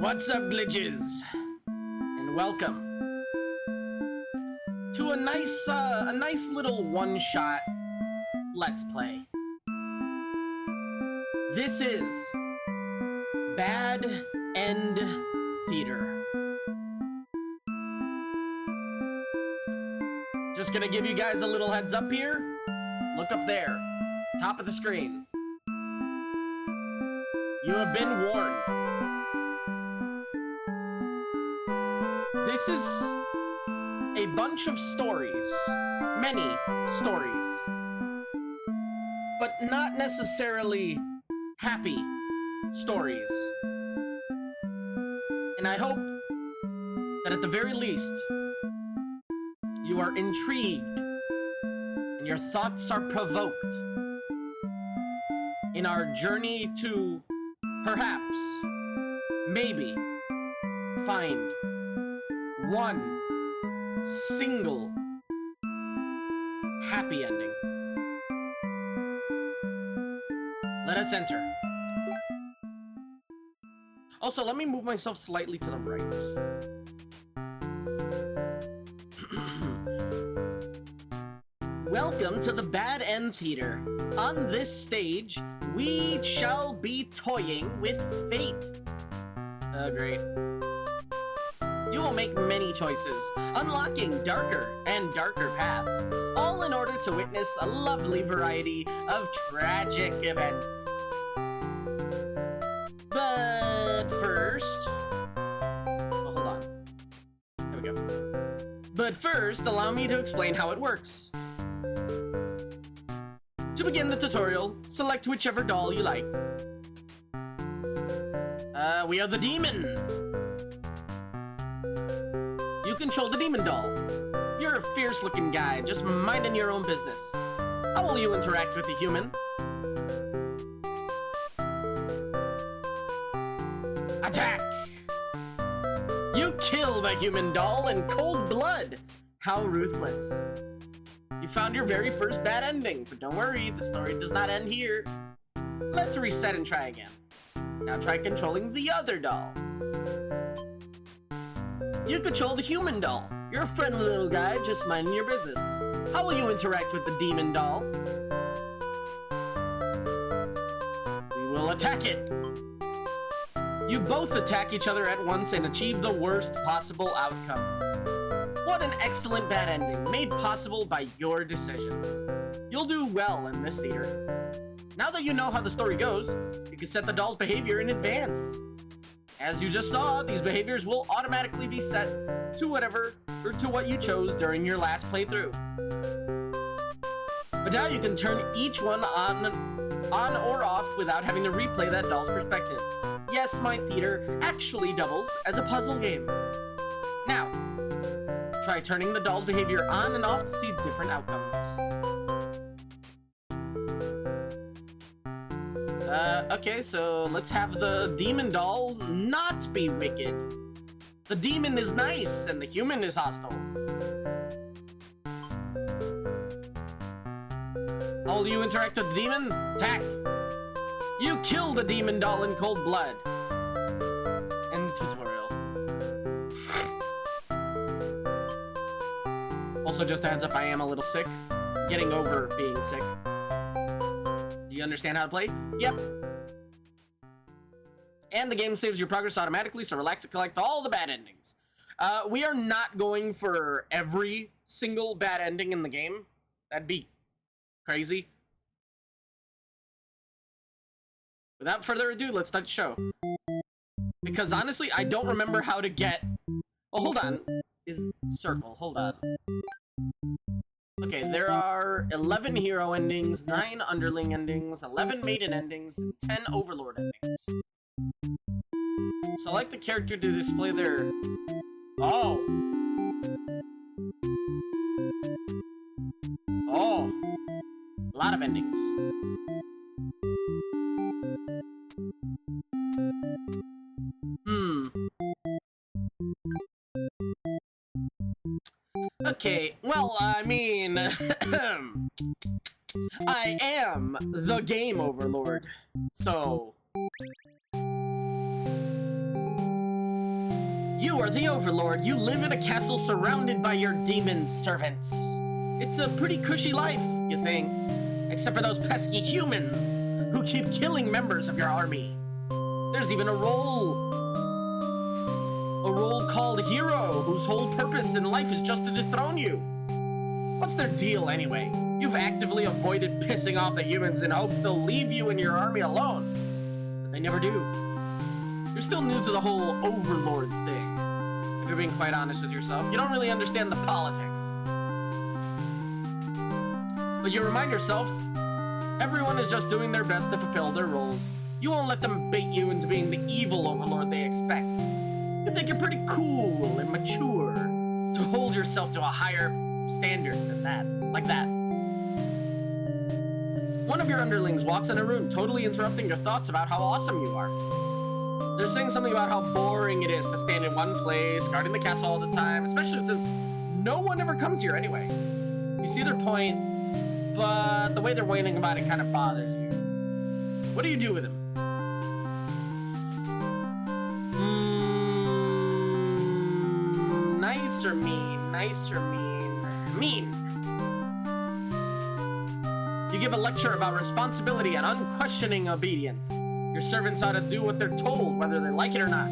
What's up, glitches? And welcome to a nice little one-shot Let's Play. This is Bad End Theater. Just gonna give you guys a little heads up here. Look up there, top of the screen. You have been warned. This is a bunch of stories, many stories, but not necessarily happy stories. And I hope that at the very least, you are intrigued and your thoughts are provoked in our journey to perhaps, maybe, find one single happy ending. Let us enter. Also, let me move myself slightly to the right. Welcome to the Bad End Theater. On this stage, we shall be toying with fate. Oh, great. You will make many choices, unlocking darker and darker paths, all in order to witness a lovely variety of tragic events. But first... Oh, hold on. There we go. But first, allow me to explain how it works. To begin the tutorial, select whichever doll you like. We are the demon. You control the demon doll. You're a fierce-looking guy, just minding your own business. How will you interact with the human? Attack! You kill the human doll in cold blood. How ruthless. You found your very first bad ending, but don't worry, the story does not end here. Let's reset and try again. Now try controlling the other doll. You control the human doll. You're a friendly little guy, just minding your business. How will you interact with the demon doll? We will attack it. You both attack each other at once and achieve the worst possible outcome. What an excellent bad ending, made possible by your decisions. You'll do well in this theater. Now that you know how the story goes, you can set the doll's behavior in advance. As you just saw, these behaviors will automatically be set to whatever or to what you chose during your last playthrough. But now you can turn each one on or off without having to replay that doll's perspective. Yes, my theater actually doubles as a puzzle game. Now, try turning the doll's behavior on and off to see different outcomes. Okay, so let's have the demon doll not be wicked. The demon is nice and the human is hostile. How will you interact with the demon? Attack! You kill the demon doll in cold blood. End tutorial. Also, just a heads up, I am a little sick. Getting over being sick. Do you understand how to play? Yep. And the game saves your progress automatically, so relax and collect all the bad endings. We are not going for every single bad ending in the game. That'd be crazy. Without further ado, let's start the show. Because honestly, I don't remember how to get... Oh, hold on. Is circle. Hold on. Okay, there are 11 hero endings, 9 underling endings, 11 maiden endings, and 10 overlord endings. Select a character to display their... Oh! Oh! A lot of endings. Okay, well, I mean... I am the game overlord, so... You are the Overlord. You live in a castle surrounded by your demon servants. It's a pretty cushy life, you think. Except for those pesky humans who keep killing members of your army. There's even a role called Hero, whose whole purpose in life is just to dethrone you. What's their deal anyway? You've actively avoided pissing off the humans in hopes they'll leave you and your army alone. But they never do. You're still new to the whole Overlord thing. If you're being quite honest with yourself, you don't really understand the politics. But you remind yourself, everyone is just doing their best to fulfill their roles. You won't let them bait you into being the evil Overlord they expect. You think you're pretty cool and mature to hold yourself to a higher standard than that, like that. One of your underlings walks in a room, totally interrupting your thoughts about how awesome you are. They're saying something about how boring it is to stand in one place, guarding the castle all the time, especially since no one ever comes here anyway. You see their point, but the way they're whining about it kind of bothers you. What do you do with him? Nice or mean? Nice or mean? Mean. You give a lecture about responsibility and unquestioning obedience. Your servants ought to do what they're told, whether they like it or not.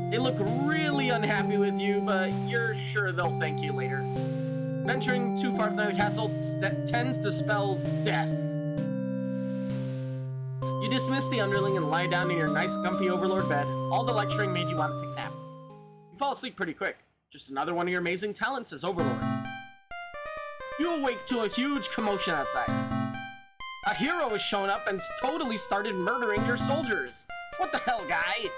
They look really unhappy with you, but you're sure they'll thank you later. Venturing too far from the castle tends to spell death. You dismiss the underling and lie down in your nice, comfy Overlord bed. All the lecturing made you want to take a nap. You fall asleep pretty quick. Just another one of your amazing talents as Overlord. You awake to a huge commotion outside. A hero has shown up and totally started murdering your soldiers. What the hell, guy?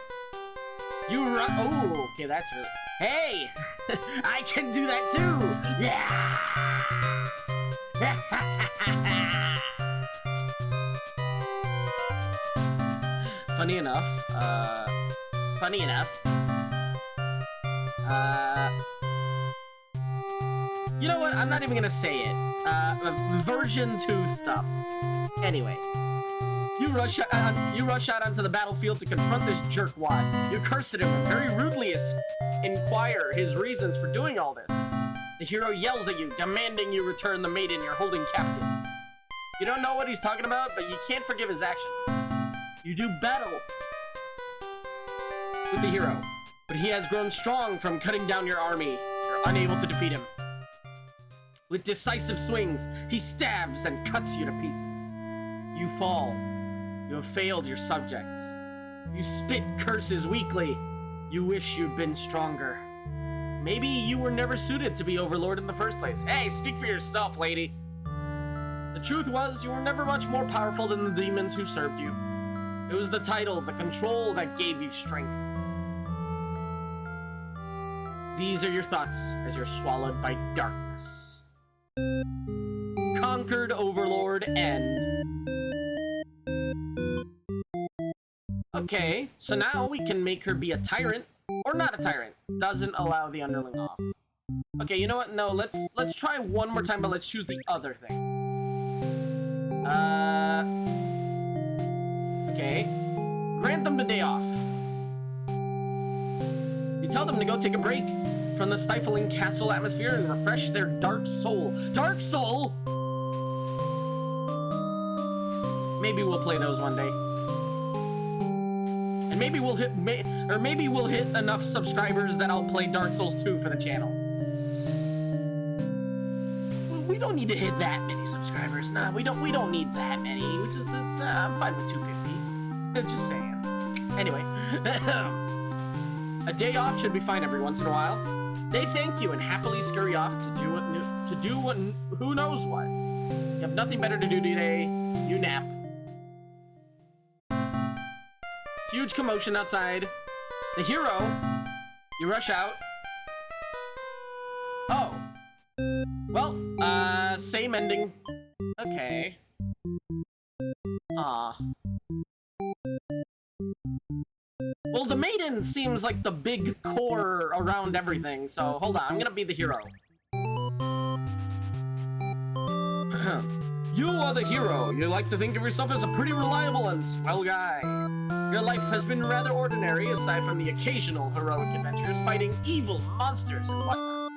You run. Oh, okay, that's it. Hey, I can do that too. Yeah. Funny enough. You know what? I'm not even gonna say it. Version 2 stuff. Anyway, you rush out onto the battlefield to confront this jerkwad. You curse at him and very rudely inquire his reasons for doing all this. The hero yells at you, demanding you return the maiden you're holding captive. You don't know what he's talking about, but you can't forgive his actions. You do battle with the hero, but he has grown strong from cutting down your army. You're unable to defeat him. With decisive swings, he stabs and cuts you to pieces. You fall. You have failed your subjects. You spit curses weakly. You wish you'd been stronger. Maybe you were never suited to be Overlord in the first place. Hey, speak for yourself, lady. The truth was, you were never much more powerful than the demons who served you. It was the title, the control that gave you strength. These are your thoughts as you're swallowed by darkness. Conquered Overlord End. Okay, so now we can make her be a tyrant, or not a tyrant. Doesn't allow the underling off. Okay, you know what? No, let's try one more time, but let's choose the other thing. Okay. Grant them the day off. You tell them to go take a break from the stifling castle atmosphere and refresh their dark soul. Dark soul? Maybe we'll play those one day. And maybe we'll hit enough subscribers that I'll play Dark Souls 2 for the channel. We don't need to hit that many subscribers. Nah, we don't need that many. I'm fine with 250. Just saying. Anyway, a day off should be fine every once in a while. They thank you and happily scurry off to do what who knows what. You have nothing better to do today. You nap. Huge commotion outside. The hero. You rush out. Oh. Well, same ending. Okay. Aw. Well, the maiden seems like the big core around everything, so hold on, I'm gonna be the hero. You are the hero. You like to think of yourself as a pretty reliable and swell guy. Your life has been rather ordinary, aside from the occasional heroic adventures fighting evil monsters and whatnot.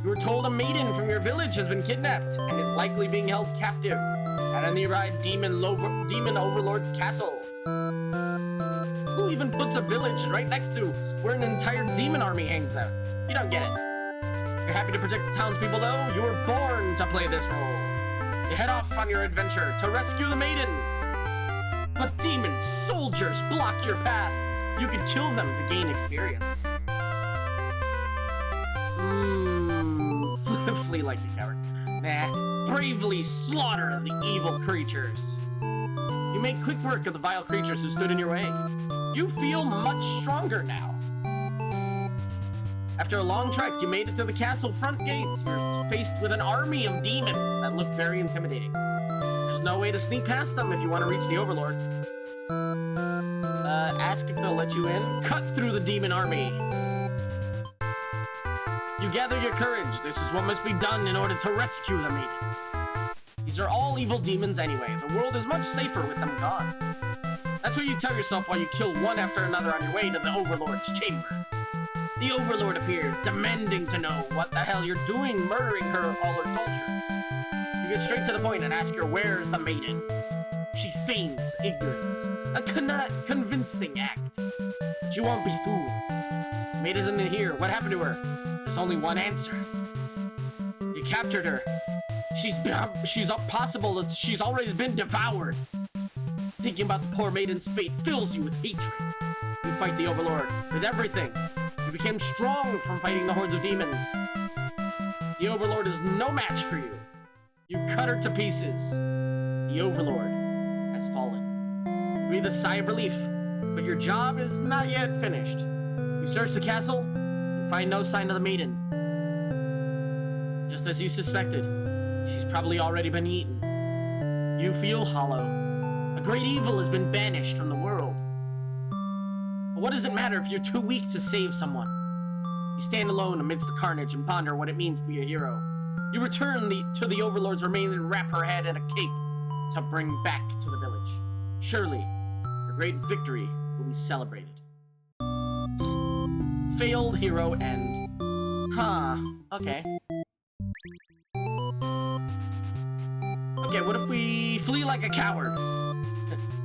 You were told a maiden from your village has been kidnapped and is likely being held captive at a nearby demon overlord's castle. Who even puts a village right next to where an entire demon army hangs out? You don't get it. You're happy to protect the townspeople, though. You were born to play this role. You head off on your adventure to rescue the maiden. But demon soldiers block your path. You could kill them to gain experience. Flee like a coward. Nah. Bravely slaughter the evil creatures. You make quick work of the vile creatures who stood in your way. You feel much stronger now. After a long trek, you made it to the castle front gates. You're faced with an army of demons that look very intimidating. There's no way to sneak past them if you want to reach the Overlord. Ask if they'll let you in. Cut through the demon army. You gather your courage. This is what must be done in order to rescue the maiden. These are all evil demons anyway. The world is much safer with them gone. That's what you tell yourself while you kill one after another on your way to the Overlord's chamber. The Overlord appears, demanding to know what the hell you're doing murdering all her soldiers. You get straight to the point and ask her, where's the maiden? She feigns ignorance, a convincing act. But you won't be fooled. The maid isn't in here. What happened to her? There's only one answer. You captured her. She's possible that she's already been devoured. Thinking about the poor maiden's fate fills you with hatred. You fight the Overlord with everything. You became strong from fighting the hordes of demons. The Overlord is no match for you. You cut her to pieces. The Overlord has fallen. You breathe a sigh of relief, but your job is not yet finished. You search the castle, you find no sign of the maiden. Just as you suspected, she's probably already been eaten. You feel hollow. A great evil has been banished from the world. But what does it matter if you're too weak to save someone? You stand alone amidst the carnage and ponder what it means to be a hero. You return to the Overlord's remains and wrap her head in a cape to bring back to the village. Surely, your great victory will be celebrated. Failed hero end. Huh, okay. Okay, what if we flee like a coward?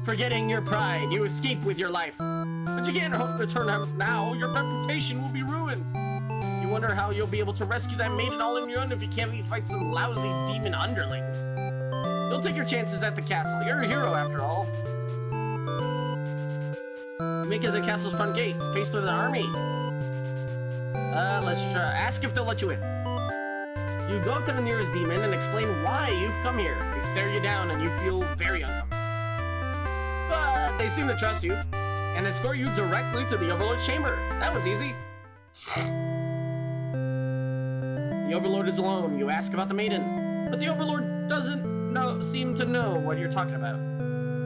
Forgetting your pride, you escape with your life. But you can't return home now. Your reputation will be ruined. You wonder how you'll be able to rescue that maiden all on your own if you can't even fight some lousy demon underlings. You'll take your chances at the castle. You're a hero after all. You make it to the castle's front gate, faced with an army. Let's try. Ask if they'll let you in. You go up to the nearest demon and explain why you've come here. They stare you down and you feel very uncomfortable. But they seem to trust you and escort you directly to the Overlord's chamber. That was easy. The Overlord is alone. You ask about the maiden, but the Overlord doesn't seem to know what you're talking about.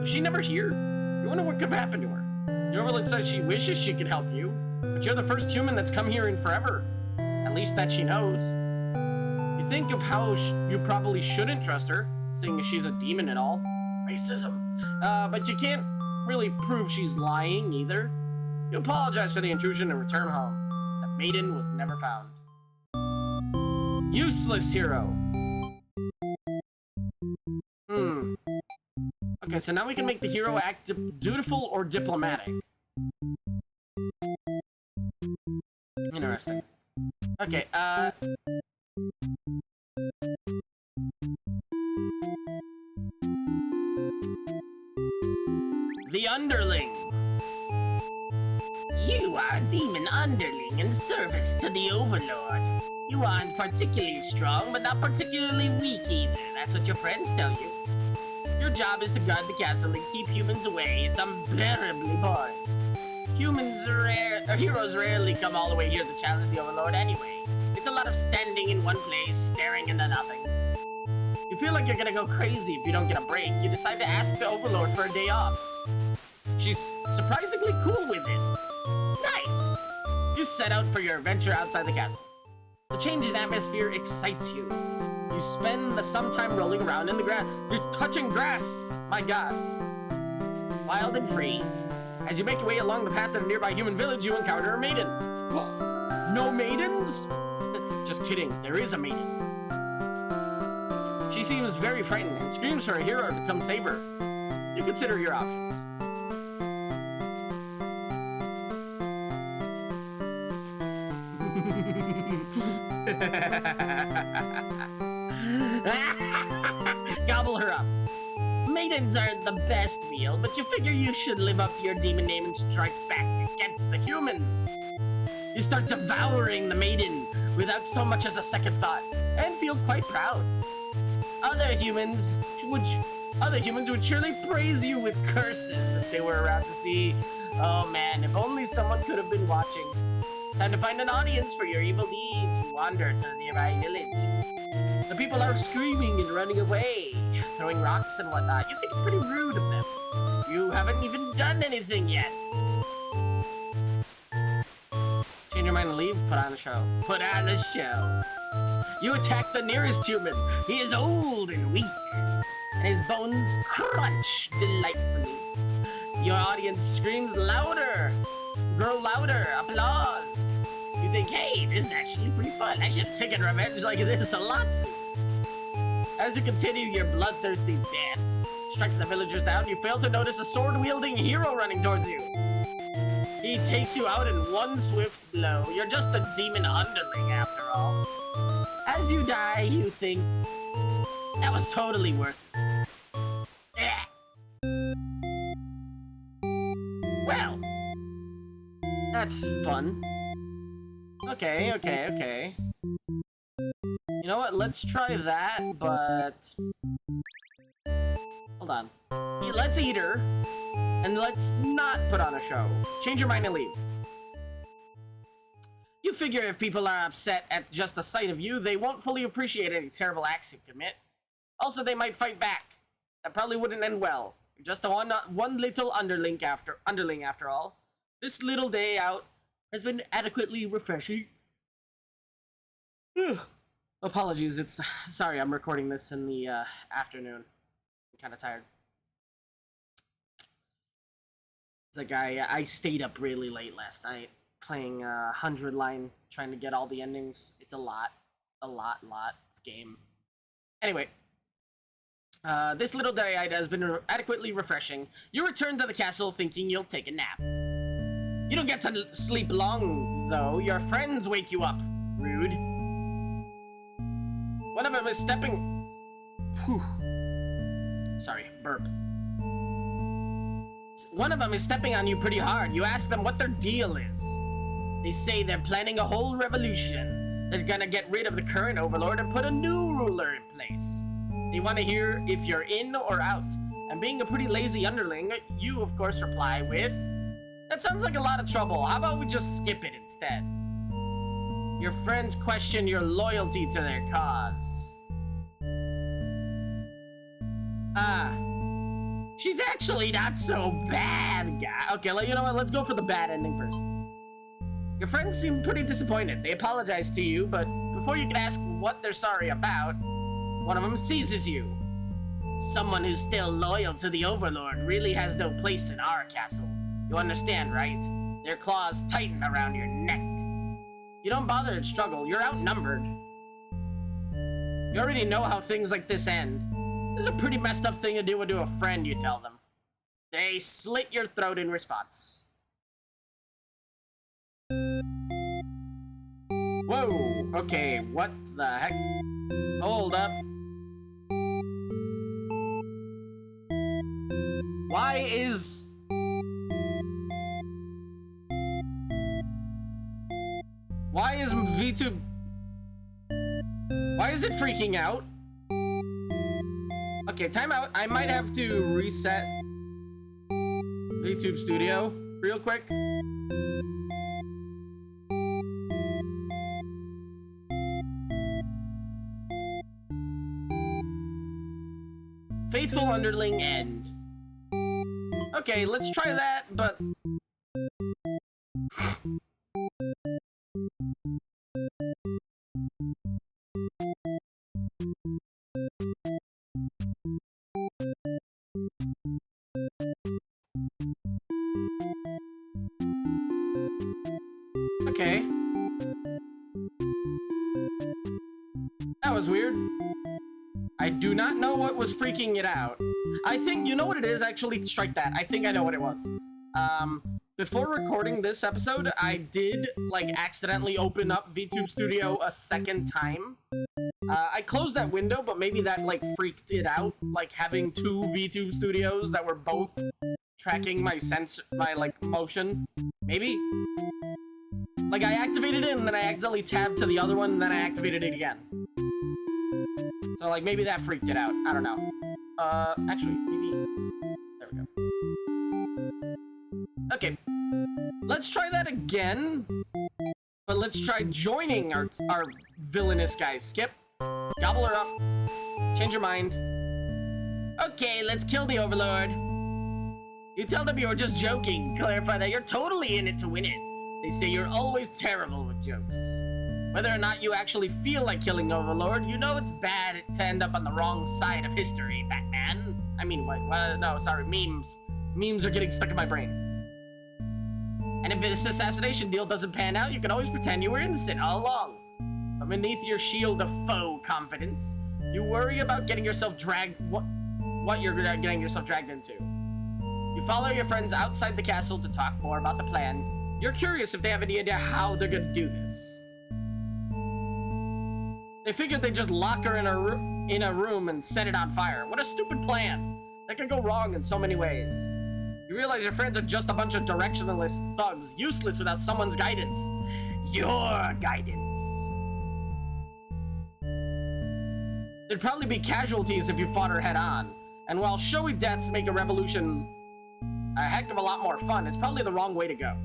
Is she never here? You wonder what could have happened to her. The Overlord says she wishes she could help you, but you're the first human that's come here in forever. At least that she knows. You think of how you probably shouldn't trust her, seeing as she's a demon and all. Racism. But you can't really prove she's lying either. You apologize for the intrusion and return home. The maiden was never found. Useless hero. Okay, so now we can make the hero act dutiful or diplomatic. Interesting. Okay, the underling. You are a demon underling in service to the Overlord. You aren't particularly strong, but not particularly weak either. That's what your friends tell you. Your job is to guard the castle and keep humans away. It's unbearably boring. Heroes rarely come all the way here to challenge the Overlord anyway. It's a lot of standing in one place, staring into nothing. You feel like you're gonna go crazy if you don't get a break. You decide to ask the Overlord for a day off. She's surprisingly cool with it. Nice! You set out for your adventure outside the castle. The change in atmosphere excites you. You spend some time rolling around in the grass. You're touching grass! My god. Wild and free. As you make your way along the path to the nearby human village, you encounter a maiden. No maidens? Just kidding, there is a maiden. She seems very frightened and screams for a hero to come save her. You consider your options. Gobble her up. Maidens aren't the best meal, but you figure you should live up to your demon name and strike back against the humans. You start devouring the maiden without so much as a second thought, and feel quite proud. Other humans would surely praise you with curses if they were around to see. Oh man, if only someone could have been watching. Time to find an audience for your evil deeds. You wander to the nearby village. The people are screaming and running away, throwing rocks and whatnot. You think it's pretty rude of them. You haven't even done anything yet. Change your mind and leave, put on a show. Put on a show. You attack the nearest human. He is old and weak, and his bones crunch delightfully. Your audience screams louder. Grow louder. Applause. You think, hey, this is actually pretty fun. I should have taken revenge like this a lot sooner. As you continue your bloodthirsty dance, striking the villagers down, you fail to notice a sword-wielding hero running towards you. He takes you out in one swift blow. You're just a demon underling after all. As you die, you think, that was totally worth it. Yeah. Well, that's fun. Okay. You know what? Let's try that, but... Hold on. Let's eat her, and let's not put on a show. Change your mind and leave. You figure if people are upset at just the sight of you, they won't fully appreciate any terrible acts you commit. Also, they might fight back. That probably wouldn't end well. You're just a one little underling after all. This little day out has been adequately refreshing. Apologies, sorry, I'm recording this in the afternoon. I'm kind of tired. It's like I stayed up really late last night playing 100 line, trying to get all the endings. It's a lot of game. Anyway, this little day has been adequately refreshing. You return to the castle thinking you'll take a nap. You don't get to sleep long, though. Your friends wake you up. Rude. One of them is stepping... Whew. Sorry, burp. One of them is stepping on you pretty hard. You ask them what their deal is. They say they're planning a whole revolution. They're gonna get rid of the current overlord and put a new ruler in place. They want to hear if you're in or out. And being a pretty lazy underling, you of course reply with... That sounds like a lot of trouble. How about we just skip it instead? Your friends question your loyalty to their cause. She's actually not so bad, guy. Okay, you know what? Let's go for the bad ending first. Your friends seem pretty disappointed. They apologize to you, but before you can ask what they're sorry about, one of them seizes you. Someone who's still loyal to the Overlord really has no place in our castle. You understand, right? Their claws tighten around your neck. You don't bother to struggle. You're outnumbered. You already know how things like this end. This is a pretty messed up thing to do to a friend, you tell them. They slit your throat in response. Whoa, okay, what the heck? Hold up. Why is VTube... Why is it freaking out? Okay, time out. I might have to reset VTube Studio real quick. Faithful underling end. Okay, let's try that, but... I do not know what was freaking it out. I think, you know what it is? Actually, strike that. I think I know what it was. Before recording this episode, I did, like, accidentally open up VTube Studio a second time. I closed that window, but maybe that, like, freaked it out. Like, having two VTube Studios that were both tracking my like, motion. Maybe? Like, I activated it, and then I accidentally tabbed to the other one, and then I activated it again. So, like, maybe that freaked it out. I don't know. Actually, maybe... There we go. Okay. Let's try that again. But let's try joining our villainous guys. Skip. Gobble her up. Change your mind. Okay, let's kill the Overlord. You tell them you were just joking. Clarify that you're totally in it to win it. They say you're always terrible with jokes. Whether or not you actually feel like killing Overlord, you know it's bad to end up on the wrong side of history, Batman. I mean, what? No, sorry, memes. Memes are getting stuck in my brain. And if this assassination deal doesn't pan out, you can always pretend you were innocent all along. But beneath your shield of faux confidence, you worry about getting yourself dragged... What you're getting yourself dragged into. You follow your friends outside the castle to talk more about the plan. You're curious if they have any idea how they're gonna do this. They figured they'd just lock her in a room and set it on fire. What a stupid plan. That could go wrong in so many ways. You realize your friends are just a bunch of directionless thugs, useless without someone's guidance. Your guidance. There'd probably be casualties if you fought her head on. And while showy deaths make a revolution a heck of a lot more fun, it's probably the wrong way to go.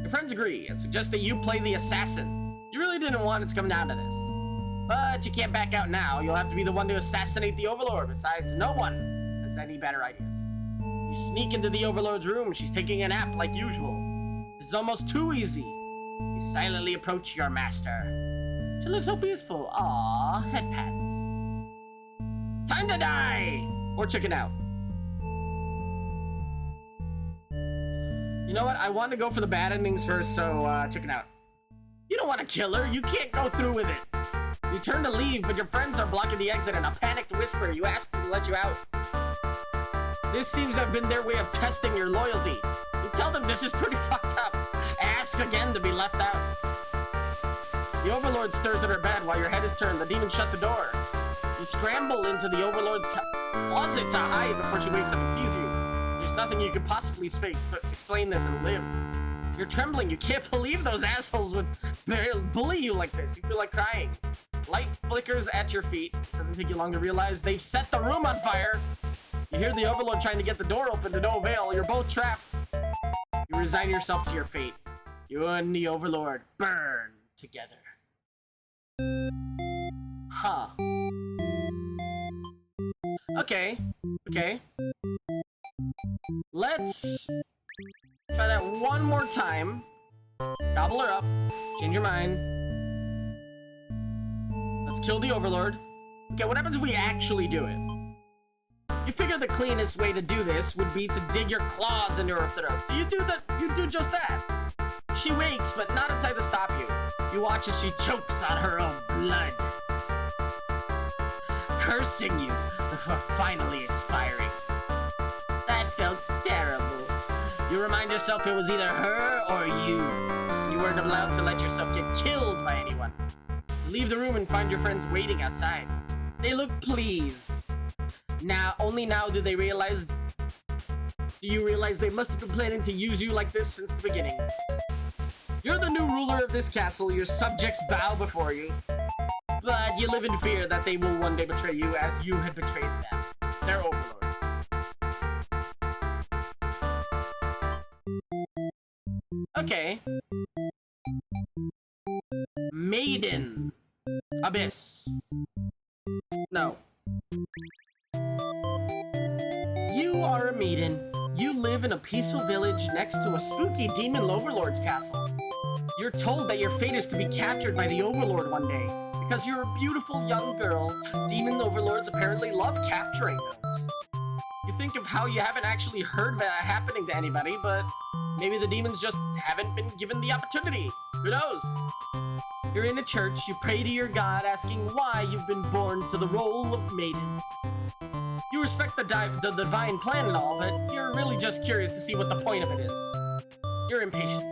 Your friends agree and suggest that you play the assassin. You really didn't want it to come down to this. But you can't back out now. You'll have to be the one to assassinate the Overlord. Besides, no one has any better ideas. You sneak into the Overlord's room. She's taking a nap like usual. This is almost too easy. You silently approach your master. She looks so peaceful. Aww, head pats. Time to die! Or chicken out. You know what? I want to go for the bad endings first, so chicken out. You don't want to kill her. You can't go through with it. You turn to leave, but your friends are blocking the exit in a panicked whisper. You ask them to let you out. This seems to have been their way of testing your loyalty. You tell them this is pretty fucked up. Ask again to be left out. The Overlord stirs at her bed while your head is turned. The demon shut the door. You scramble into the Overlord's closet to hide before she wakes up and sees you. There's nothing you could possibly explain this and live. You're trembling. You can't believe those assholes would bully you like this. You feel like crying. Light flickers at your feet. Doesn't take you long to realize they've set the room on fire. You hear the Overlord trying to get the door open to no avail. You're both trapped. You resign yourself to your fate. You and the Overlord burn together. Huh. Okay. Okay. Let's try that one more time. Gobble her up. Change your mind. Let's kill the Overlord. Okay, what happens if we actually do it? You figure the cleanest way to do this would be to dig your claws into her throat. So you do just that. She wakes, but not in time to stop you. You watch as she chokes on her own blood, cursing you before finally expiring. That felt terrible. You remind yourself it was either her or you. You weren't allowed to let yourself get killed by anyone. You leave the room and find your friends waiting outside. They look pleased. Only now do you realize they must have been planning to use you like this since the beginning. You're the new ruler of this castle. Your subjects bow before you. But you live in fear that they will one day betray you as you had betrayed them. Their Overlord. Okay. Maiden. Abyss. No. You are a maiden. You live in a peaceful village next to a spooky demon overlord's castle. You're told that your fate is to be captured by the Overlord one day. Because you're a beautiful young girl, demon overlords apparently love capturing those. You think of how you haven't actually heard that happening to anybody, but maybe the demons just haven't been given the opportunity. Who knows? You're in a church, you pray to your god asking why you've been born to the role of maiden. You respect the divine plan and all, but you're really just curious to see what the point of it is. You're impatient.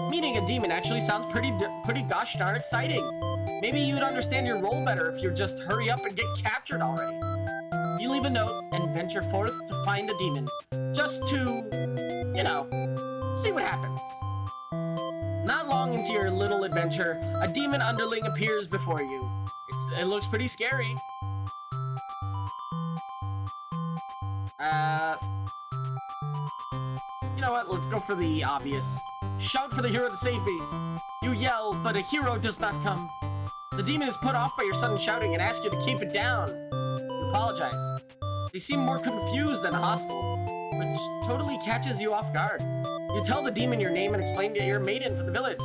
Meeting a demon actually sounds pretty gosh darn exciting. Maybe you'd understand your role better if you just hurry up and get captured already. You leave a note and venture forth to find a demon, just to, you know, see what happens. Not long into your little adventure, a demon underling appears before you. It looks pretty scary. You know what? Let's go for the obvious. Shout for the hero to save me. You yell, but a hero does not come. The demon is put off by your sudden shouting and asks you to keep it down. You apologize. They seem more confused than hostile, which totally catches you off guard. You tell the demon your name and explain that you're a maiden for the village.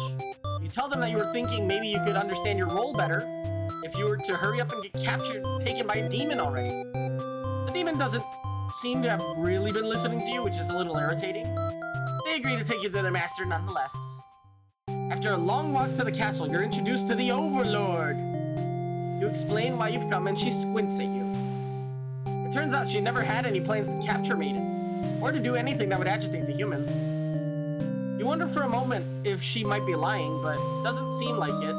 You tell them that you were thinking maybe you could understand your role better if you were to hurry up and get captured, taken by a demon already. The demon doesn't seem to have really been listening to you, which is a little irritating. They agree to take you to their master nonetheless. After a long walk to the castle, you're introduced to the Overlord. You explain why you've come and she squints at you. It turns out she never had any plans to capture maidens, or to do anything that would agitate the humans. You wonder for a moment if she might be lying, but it doesn't seem like it.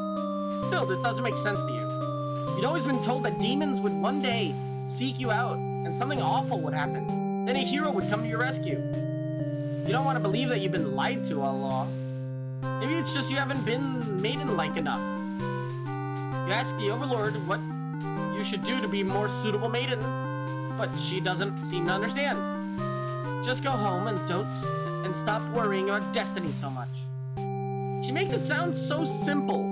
Still, this doesn't make sense to you. You'd always been told that demons would one day seek you out, and something awful would happen. Then a hero would come to your rescue. You don't want to believe that you've been lied to all along. Maybe it's just you haven't been maiden-like enough. You ask the Overlord what you should do to be a more suitable maiden, but she doesn't seem to understand. Just go home and stop worrying about destiny so much. She makes it sound so simple.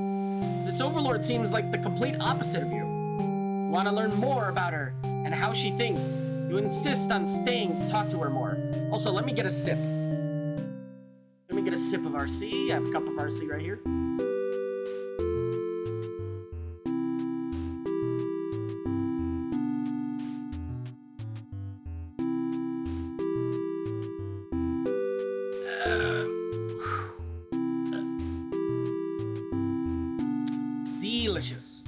This Overlord seems like the complete opposite of you. You want to learn more about her and how she thinks. You insist on staying to talk to her more. Also, let me get a sip. Let me get a sip of RC. I have a cup of RC right here. Delicious.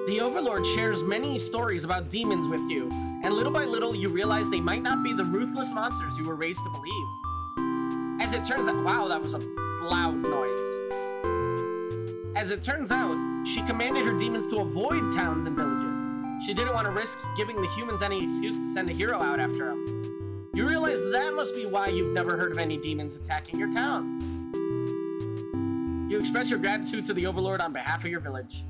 The Overlord shares many stories about demons with you, and little by little you realize they might not be the ruthless monsters you were raised to believe. As it turns out, wow, that was a loud noise. As it turns out, she commanded her demons to avoid towns and villages. She didn't want to risk giving the humans any excuse to send a hero out after them. You realize that must be why you've never heard of any demons attacking your town. You express your gratitude to the Overlord on behalf of your village.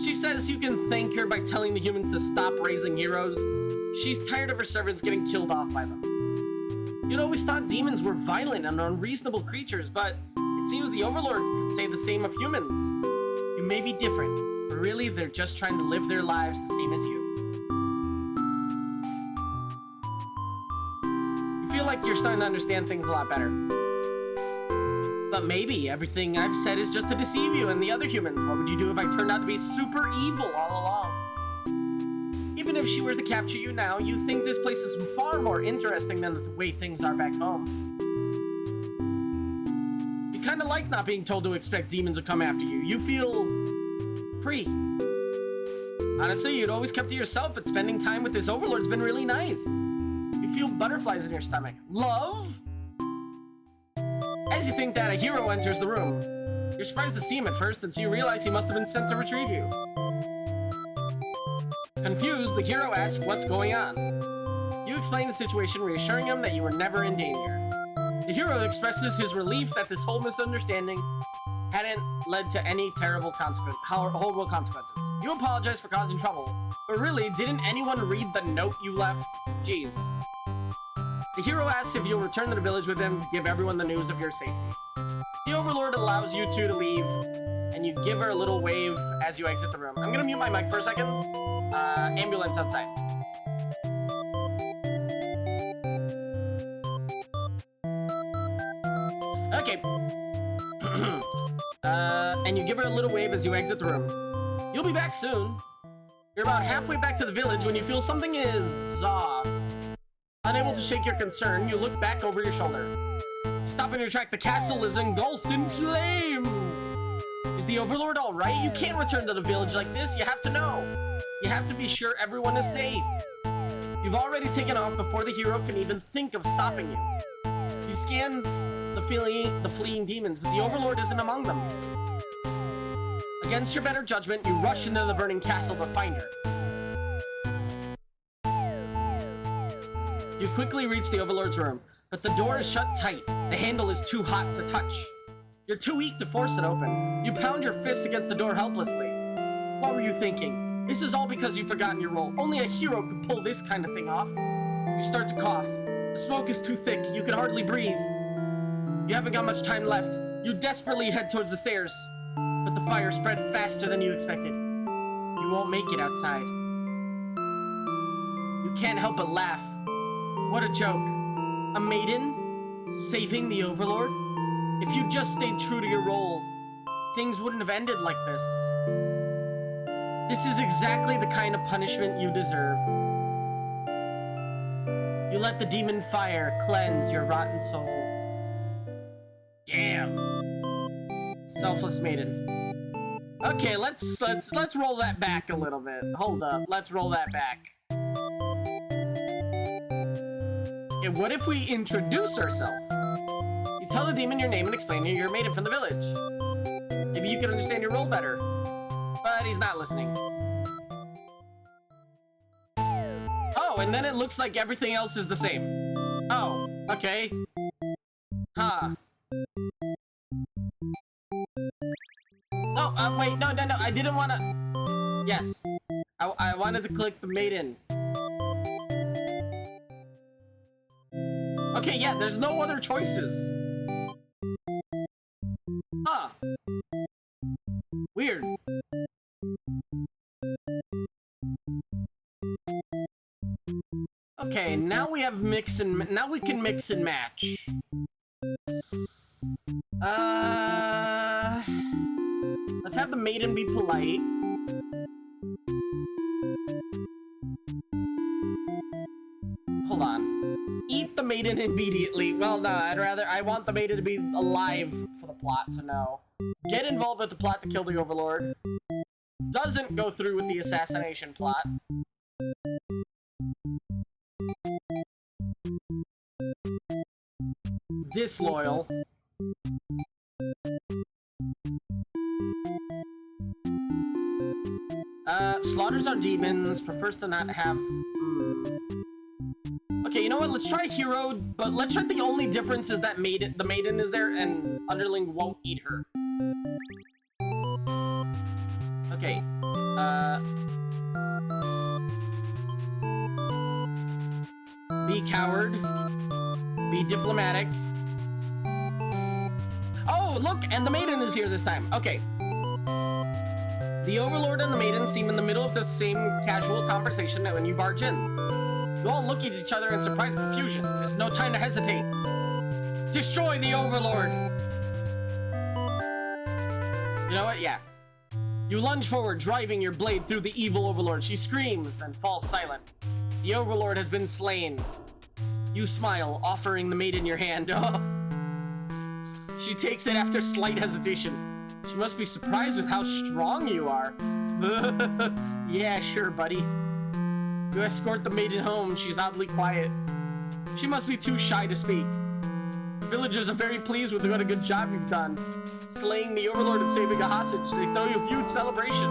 She says you can thank her by telling the humans to stop raising heroes. She's tired of her servants getting killed off by them. You'd always thought demons were violent and unreasonable creatures, but it seems the Overlord could say the same of humans. You may be different, but really they're just trying to live their lives the same as you. You feel like you're starting to understand things a lot better. But maybe everything I've said is just to deceive you and the other humans. What would you do if I turned out to be super evil all along? Even if she were to capture you now, you think this place is far more interesting than the way things are back home. You kind of like not being told to expect demons to come after you. You feel free. Honestly, you'd always kept to yourself, but spending time with this Overlord's been really nice. You feel butterflies in your stomach. Love? As you think that, a hero enters the room. You're surprised to see him at first until you realize he must have been sent to retrieve you. Confused, the hero asks what's going on. You explain the situation, reassuring him that you were never in danger. The hero expresses his relief that this whole misunderstanding hadn't led to any horrible consequences. You apologize for causing trouble, but really, didn't anyone read the note you left? Jeez. The hero asks if you'll return to the village with him to give everyone the news of your safety. The Overlord allows you two to leave, and you give her a little wave as you exit the room. I'm gonna mute my mic for a second. Ambulance outside. Okay. And you give her a little wave as you exit the room. You'll be back soon. You're about halfway back to the village when you feel something is off. Unable to shake your concern, you look back over your shoulder. Stop in your track, the castle is engulfed in flames! Is the Overlord alright? You can't return to the village like this, you have to know. You have to be sure everyone is safe. You've already taken off before the hero can even think of stopping you. You scan the fleeing demons, but the Overlord isn't among them. Against your better judgment, you rush into the burning castle to find her. You quickly reach the Overlord's room, but the door is shut tight. The handle is too hot to touch. You're too weak to force it open. You pound your fists against the door helplessly. What were you thinking? This is all because you've forgotten your role. Only a hero could pull this kind of thing off. You start to cough. The smoke is too thick. You can hardly breathe. You haven't got much time left. You desperately head towards the stairs, but the fire spread faster than you expected. You won't make it outside. You can't help but laugh. What a joke. A maiden saving the Overlord? If you just stayed true to your role, things wouldn't have ended like this. This is exactly the kind of punishment you deserve. You let the demon fire cleanse your rotten soul. Damn. Selfless maiden. Okay, let's roll that back a little bit. Hold up, let's roll that back. Okay, what if we introduce ourselves? You tell the demon your name and explain you're a maiden from the village. Maybe you can understand your role better. But he's not listening. Oh, and then it looks like everything else is the same. Oh, okay. Huh. Oh, wait, no, I didn't want to... Yes. I wanted to click the maiden. Okay, yeah, there's no other choices. Huh. Weird. Okay, now we have now we can mix and match. Let's have the maiden be polite. Hold on. Eat the maiden immediately. Well, no, I want the maiden to be alive for the plot, so no. Get involved with the plot to kill the Overlord. Doesn't go through with the assassination plot. Disloyal. Slaughters our demons, prefers to not have... Okay, you know what? Let's try hero, but let's try the only difference is that the maiden is there and Underling won't eat her. Okay. Be coward. Be diplomatic. Oh, look! And the maiden is here this time. Okay. The Overlord and the maiden seem in the middle of the same casual conversation when you barge in. You all look at each other in surprised confusion. There's no time to hesitate. Destroy the Overlord! You know what? Yeah. You lunge forward, driving your blade through the evil Overlord. She screams, then falls silent. The Overlord has been slain. You smile, offering the maiden your hand. She takes it after slight hesitation. She must be surprised with how strong you are. Yeah, sure, buddy. You escort the maiden home. She's oddly quiet. She must be too shy to speak. The villagers are very pleased with what a good job you've done. Slaying the Overlord and saving a hostage. They throw you a huge celebration.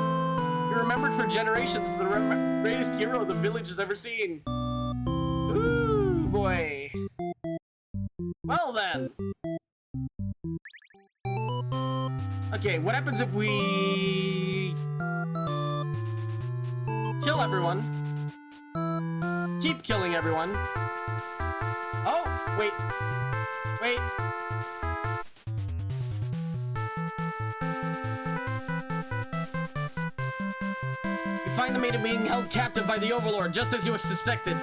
You're remembered for generations as the greatest hero the village has ever seen. Ooh, boy. Well then. Okay, what happens if we kill everyone? Keep killing everyone. Oh, wait. Wait. You find the maiden being held captive by the Overlord, just as you suspected.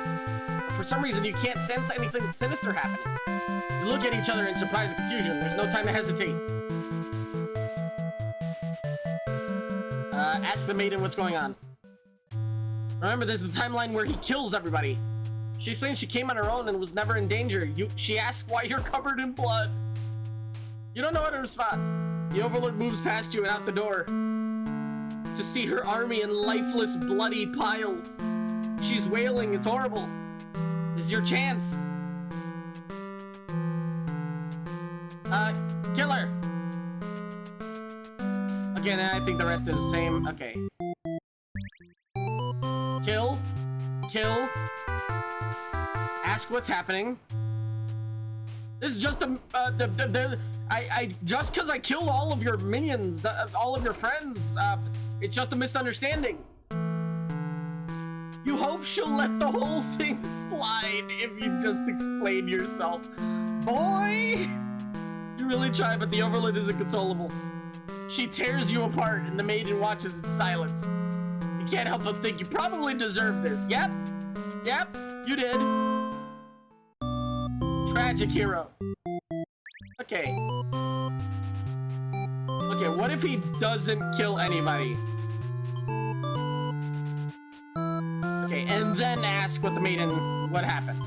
But for some reason, you can't sense anything sinister happening. You look at each other in surprise and confusion. There's no time to hesitate. Ask the maiden what's going on. Remember, there's the timeline where he kills everybody. She explains she came on her own and was never in danger. She asks why you're covered in blood. You don't know how to respond. The Overlord moves past you and out the door to see her army in lifeless, bloody piles. She's wailing. It's horrible. This is your chance. Kill her. Okay, now I think the rest is the same. Okay. Kill. Kill. Ask what's happening. This is just a, just because I killed all of your minions, all of your friends, it's just a misunderstanding. You hope she'll let the whole thing slide if you just explain yourself. Boy! You really try, but the Overlord isn't consolable. She tears you apart, and the maiden watches in silence. You can't help but think you probably deserve this. Yep. Yep, you did. Tragic hero. Okay. Okay, what if he doesn't kill anybody? Okay, and then ask what happened.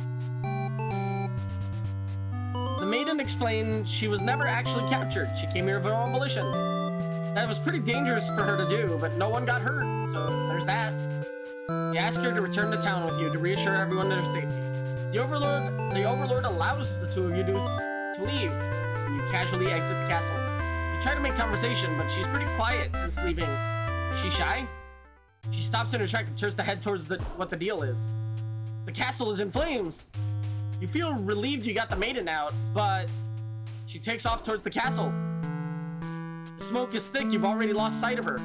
The maiden explained she was never actually captured. She came here of her own volition. That was pretty dangerous for her to do, but no one got hurt, so there's that. You ask her to return to town with you to reassure everyone of their safety. The Overlord allows the two of you to leave, and you casually exit the castle. You try to make conversation, but she's pretty quiet since leaving. Is she shy? She stops in her track and turns to head towards what the deal is. The castle is in flames. You feel relieved you got the maiden out, but she takes off towards the castle. The smoke is thick, you've already lost sight of her.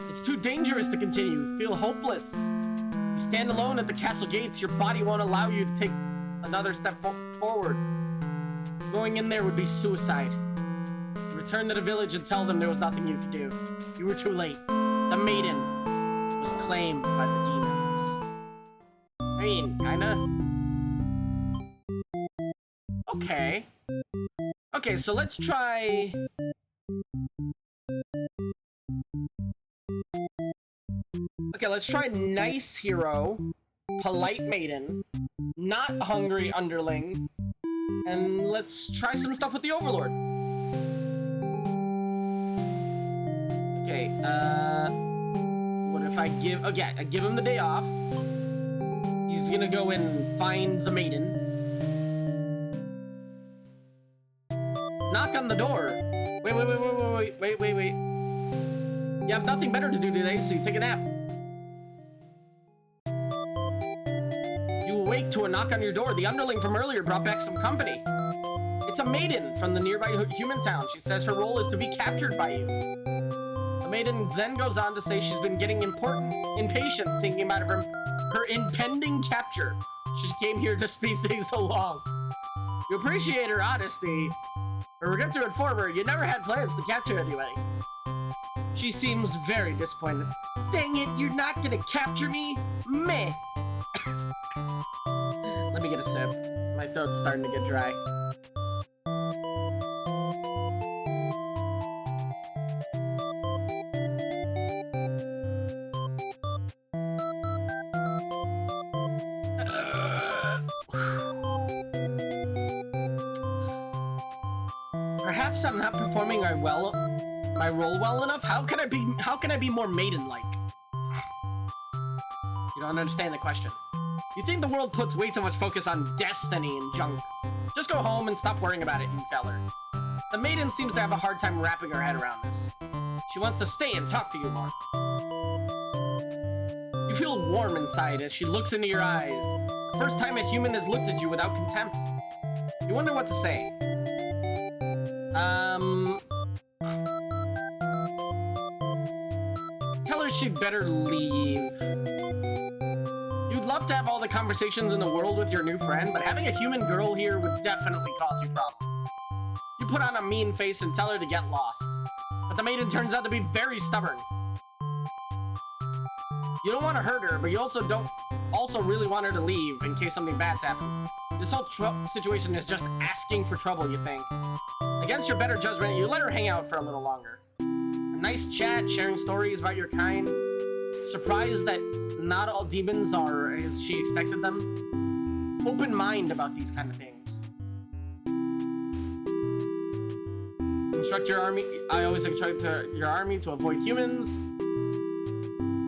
It's too dangerous to continue, you feel hopeless. You stand alone at the castle gates, your body won't allow you to take another step forward. Going in there would be suicide. You return to the village and tell them there was nothing you could do. You were too late. The maiden was claimed by the demons. I mean, kinda. Okay. Okay, so let's try... Okay, let's try nice hero, polite maiden, not hungry underling, and let's try some stuff with the Overlord. Okay, what if I give... Okay, I give him the day off. He's gonna go and find the maiden. Knock on the door. Wait. You have nothing better to do today, so you take a nap. You awake to a knock on your door. The underling from earlier brought back some company. It's a maiden from the nearby human town. She says her role is to be captured by you. The maiden then goes on to say she's been getting impatient thinking about her impending capture. She came here to speed things along. You appreciate her honesty, but regret to inform her you never had plans to capture anybody. She seems very disappointed. Dang it, you're not gonna capture me? Meh. Let me get a sip. My throat's starting to get dry. Perhaps I'm not performing my role well enough? How can I be more maiden-like? You don't understand the question. You think the world puts way too much focus on destiny and junk. Just go home and stop worrying about it, you tell her. The maiden seems to have a hard time wrapping her head around this. She wants to stay and talk to you more. You feel warm inside as she looks into your eyes. The first time a human has looked at you without contempt. You wonder what to say. Tell her she'd better leave. You'd love to have all the conversations in the world with your new friend, but having a human girl here would definitely cause you problems. You put on a mean face and tell her to get lost. But the maiden turns out to be very stubborn. You don't want to hurt her, but you also don't really want her to leave in case something bad happens. This whole situation is just asking for trouble, you think. Against your better judgment, you let her hang out for a little longer. A nice chat, sharing stories about your kind. Surprised that not all demons are as she expected them. open mind about these kind of things. Instruct your army. I always instruct your army to avoid humans.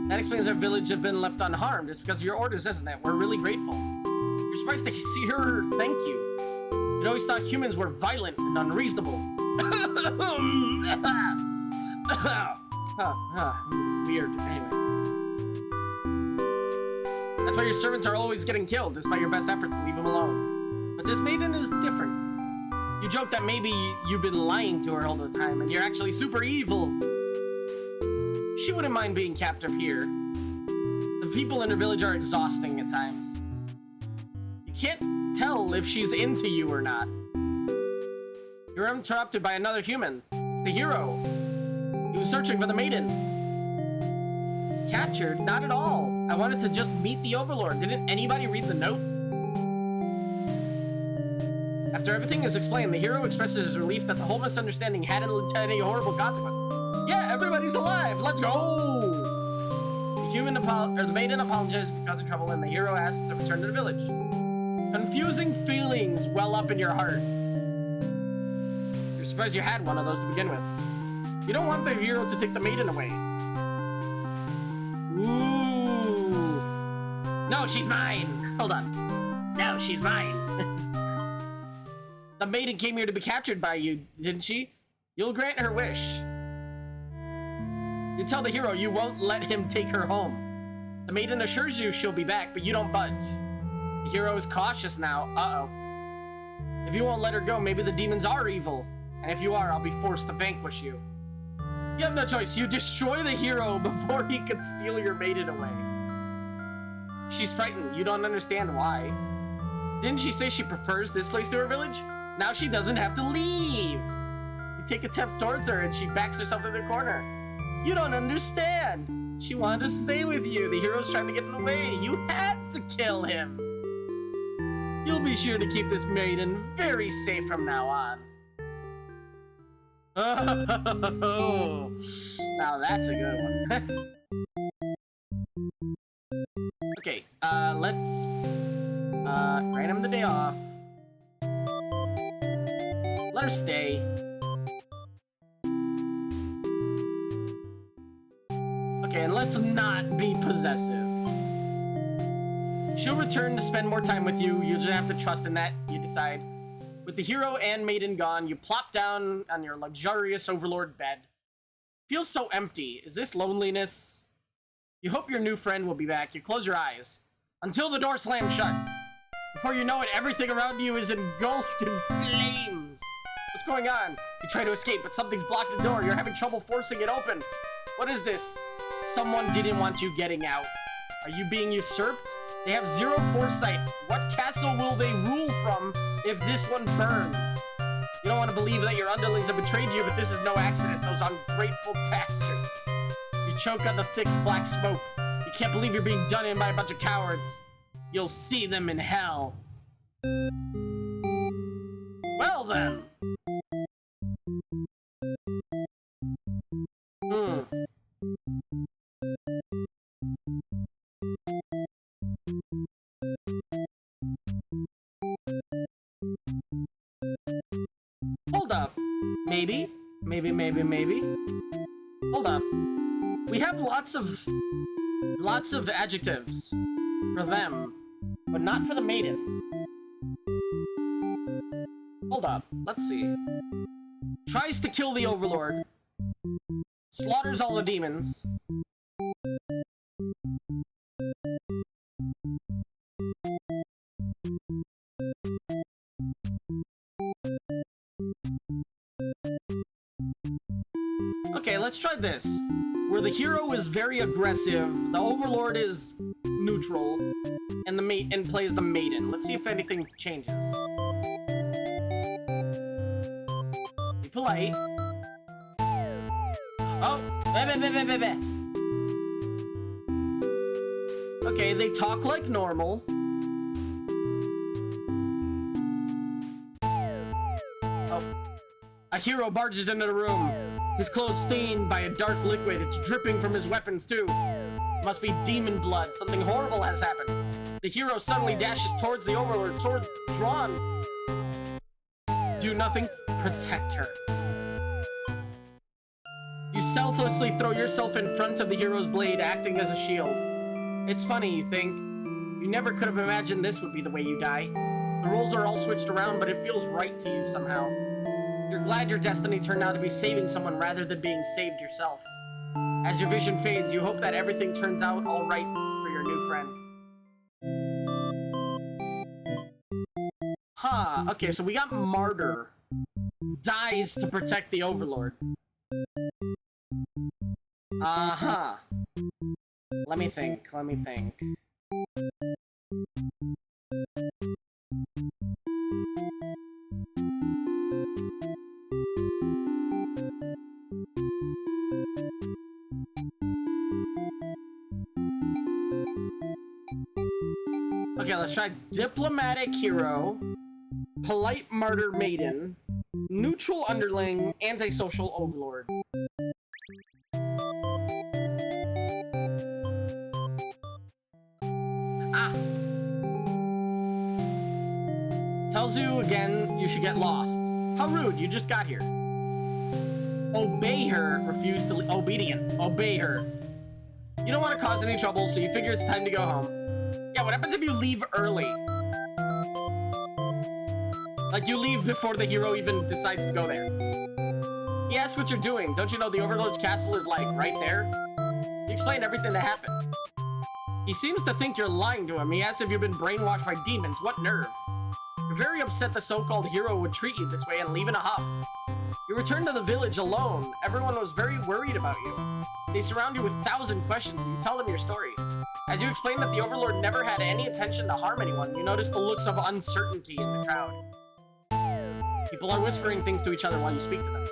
That explains our village have been left unharmed. It's because of your orders, isn't it? We're really grateful. You're surprised to hear her thank you. You'd always thought humans were violent and unreasonable. Weird. Anyway. That's why your servants are always getting killed, despite your best efforts to leave them alone. But this maiden is different. You joke that maybe you've been lying to her all the time, and you're actually super evil. She wouldn't mind being captive here. The people in her village are exhausting at times. You can't tell if she's into you or not. You're interrupted by another human. It's the hero. He was searching for the maiden. Captured? Not at all. I wanted to just meet the Overlord. Didn't anybody read the note? After everything is explained, the hero expresses his relief that the whole misunderstanding hadn't led to any horrible consequences. Yeah, everybody's alive. Let's go. The maiden apologizes for causing trouble, and the hero asks to return to the village. Confusing feelings well up in your heart. You're surprised you had one of those to begin with. You don't want the hero to take the maiden away. Ooh. No, she's mine. Hold on. No, she's mine. The maiden came here to be captured by you, didn't she? You'll grant her wish. You tell the hero you won't let him take her home. The maiden assures you she'll be back, but you don't budge. The hero is cautious now. Uh-oh. If you won't let her go, maybe the demons are evil. And if you are, I'll be forced to vanquish you. You have no choice. You destroy the hero before he can steal your maiden away. She's frightened. You don't understand why. Didn't she say she prefers this place to her village? Now she doesn't have to leave. You take a step towards her and she backs herself in the corner. You don't understand. She wanted to stay with you. The hero's trying to get in the way. You had to kill him. You'll be sure to keep this maiden very safe from now on. Oh, now that's a good one. Okay, let's grant him the day off. Let her stay. Okay, and let's not be possessive. She'll return to spend more time with you. You'll just have to trust in that, you decide. With the hero and maiden gone, you plop down on your luxurious overlord bed. Feels so empty. Is this loneliness? You hope your new friend will be back. You close your eyes. Until the door slams shut. Before you know it, everything around you is engulfed in flames. What's going on? You try to escape, but something's blocking the door. You're having trouble forcing it open. What is this? Someone didn't want you getting out. Are you being usurped? They have zero foresight. What castle will they rule from if this one burns? You don't want to believe that your underlings have betrayed you, but this is no accident. Those ungrateful bastards. You choke on the thick black smoke. You can't believe you're being done in by a bunch of cowards. You'll see them in hell. Well then. Hold up. Maybe. Hold up. We have lots of adjectives for them, but not for the maiden. Hold up. Let's see. Tries to kill the Overlord. Slaughters all the demons. Okay, let's try this. Where the hero is very aggressive, the Overlord is neutral, and plays the maiden. Let's see if anything changes. Be polite. Oh, okay, they talk like normal. Oh, a hero barges into the room. His clothes stained by a dark liquid. It's dripping from his weapons, too. Must be demon blood. Something horrible has happened. The hero suddenly dashes towards the Overlord, sword drawn. Do nothing. Protect her. You selflessly throw yourself in front of the hero's blade, acting as a shield. It's funny, you think. You never could have imagined this would be the way you die. The roles are all switched around, but it feels right to you somehow. You're glad your destiny turned out to be saving someone rather than being saved yourself. As your vision fades, you hope that everything turns out all right for your new friend. Huh, okay, so we got Martyr. Dies to protect the Overlord. Uh-huh. Let me think. Okay, let's try Diplomatic Hero, Polite Martyr Maiden, Neutral Underling, Antisocial Overlord. Ah! Tells you again you should get lost. How rude, you just got here. Obey her, refuse to obedient. Obey her. You don't want to cause any trouble, so you figure it's time to go home. Yeah, what happens if you leave early? Like, you leave before the hero even decides to go there. He asks what you're doing. Don't you know the Overlord's castle is, like, right there? You explain everything that happened. He seems to think you're lying to him. He asks if you've been brainwashed by demons. What nerve? You're very upset the so-called hero would treat you this way and leave in a huff. You return to the village alone. Everyone was very worried about you. They surround you with 1,000 questions. You tell them your story. As you explain that the Overlord never had any intention to harm anyone, you notice the looks of uncertainty in the crowd. People are whispering things to each other while you speak to them.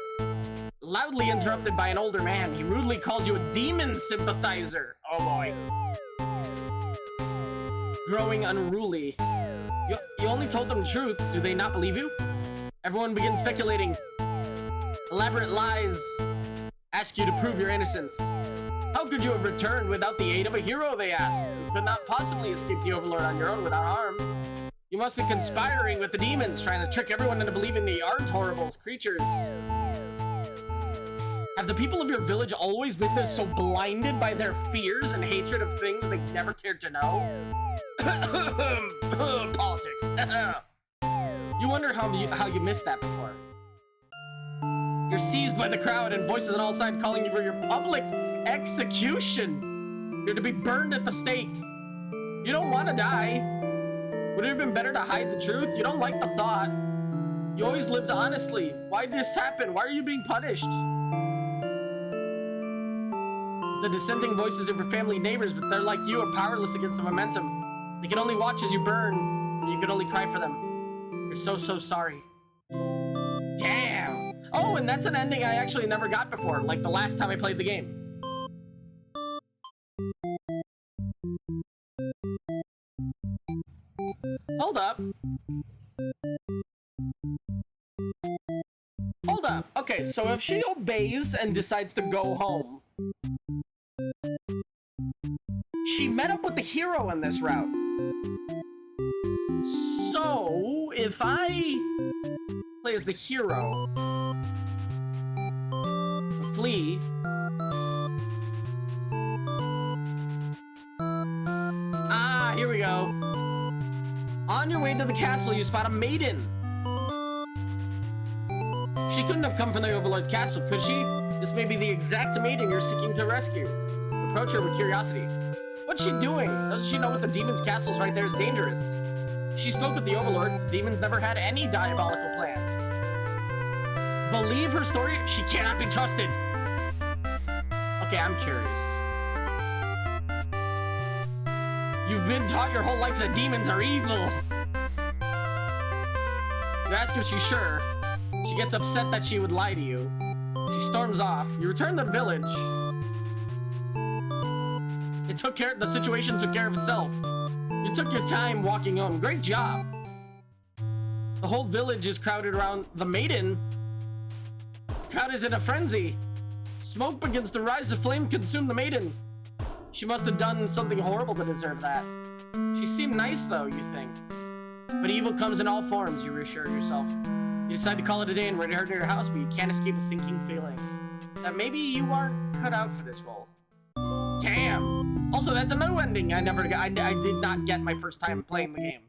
Loudly interrupted by an older man, he rudely calls you a demon sympathizer. Oh boy. Growing unruly. You only told them the truth. Do they not believe you? Everyone begins speculating. Elaborate lies ask you to prove your innocence. How could you have returned without the aid of a hero, they ask? You could not possibly escape the Overlord on your own without harm. You must be conspiring with the demons, trying to trick everyone into believing they aren't horrible creatures. Have the people of your village always been this so blinded by their fears and hatred of things they never cared to know? Politics. You wonder how you missed that before. You're seized by the crowd and voices on all sides calling you for your public execution. You're to be burned at the stake. You don't want to die. Would it have been better to hide the truth? You don't like the thought. You always lived honestly. Why'd this happen? Why are you being punished? The dissenting voices of your family and neighbors, but they're like you, are powerless against the momentum. They can only watch as you burn, and you can only cry for them. You're so sorry. Damn. Oh, and that's an ending I actually never got before, like the last time I played the game. Hold up. Hold up. Okay, so if she obeys and decides to go home, she met up with the hero on this route. So, if I play as the hero, flee, here we go. On your way to the castle, you spot a maiden. She couldn't have come from the Overlord's castle, could she? This may be the exact maiden you're seeking to rescue. Approach her with curiosity. What's she doing? Doesn't she know what the demon's castle's right there is dangerous? She spoke with the Overlord. The demons never had any diabolical plans. Believe her story? She cannot be trusted. Okay, I'm curious. You've been taught your whole life that demons are evil. You ask if she's sure. She gets upset that she would lie to you. She storms off. You return to the village. The situation took care of itself. You took your time walking home. Great job. The whole village is crowded around the maiden. Crowd is in a frenzy. Smoke begins to rise, the flame consumed the maiden. She must have done something horrible to deserve that. She seemed nice though, you think. But evil comes in all forms, you reassure yourself. You decide to call it a day and return to your house, but you can't escape a sinking feeling that maybe you aren't cut out for this role. Damn! Also, that's a no ending I did not get my first time playing the game.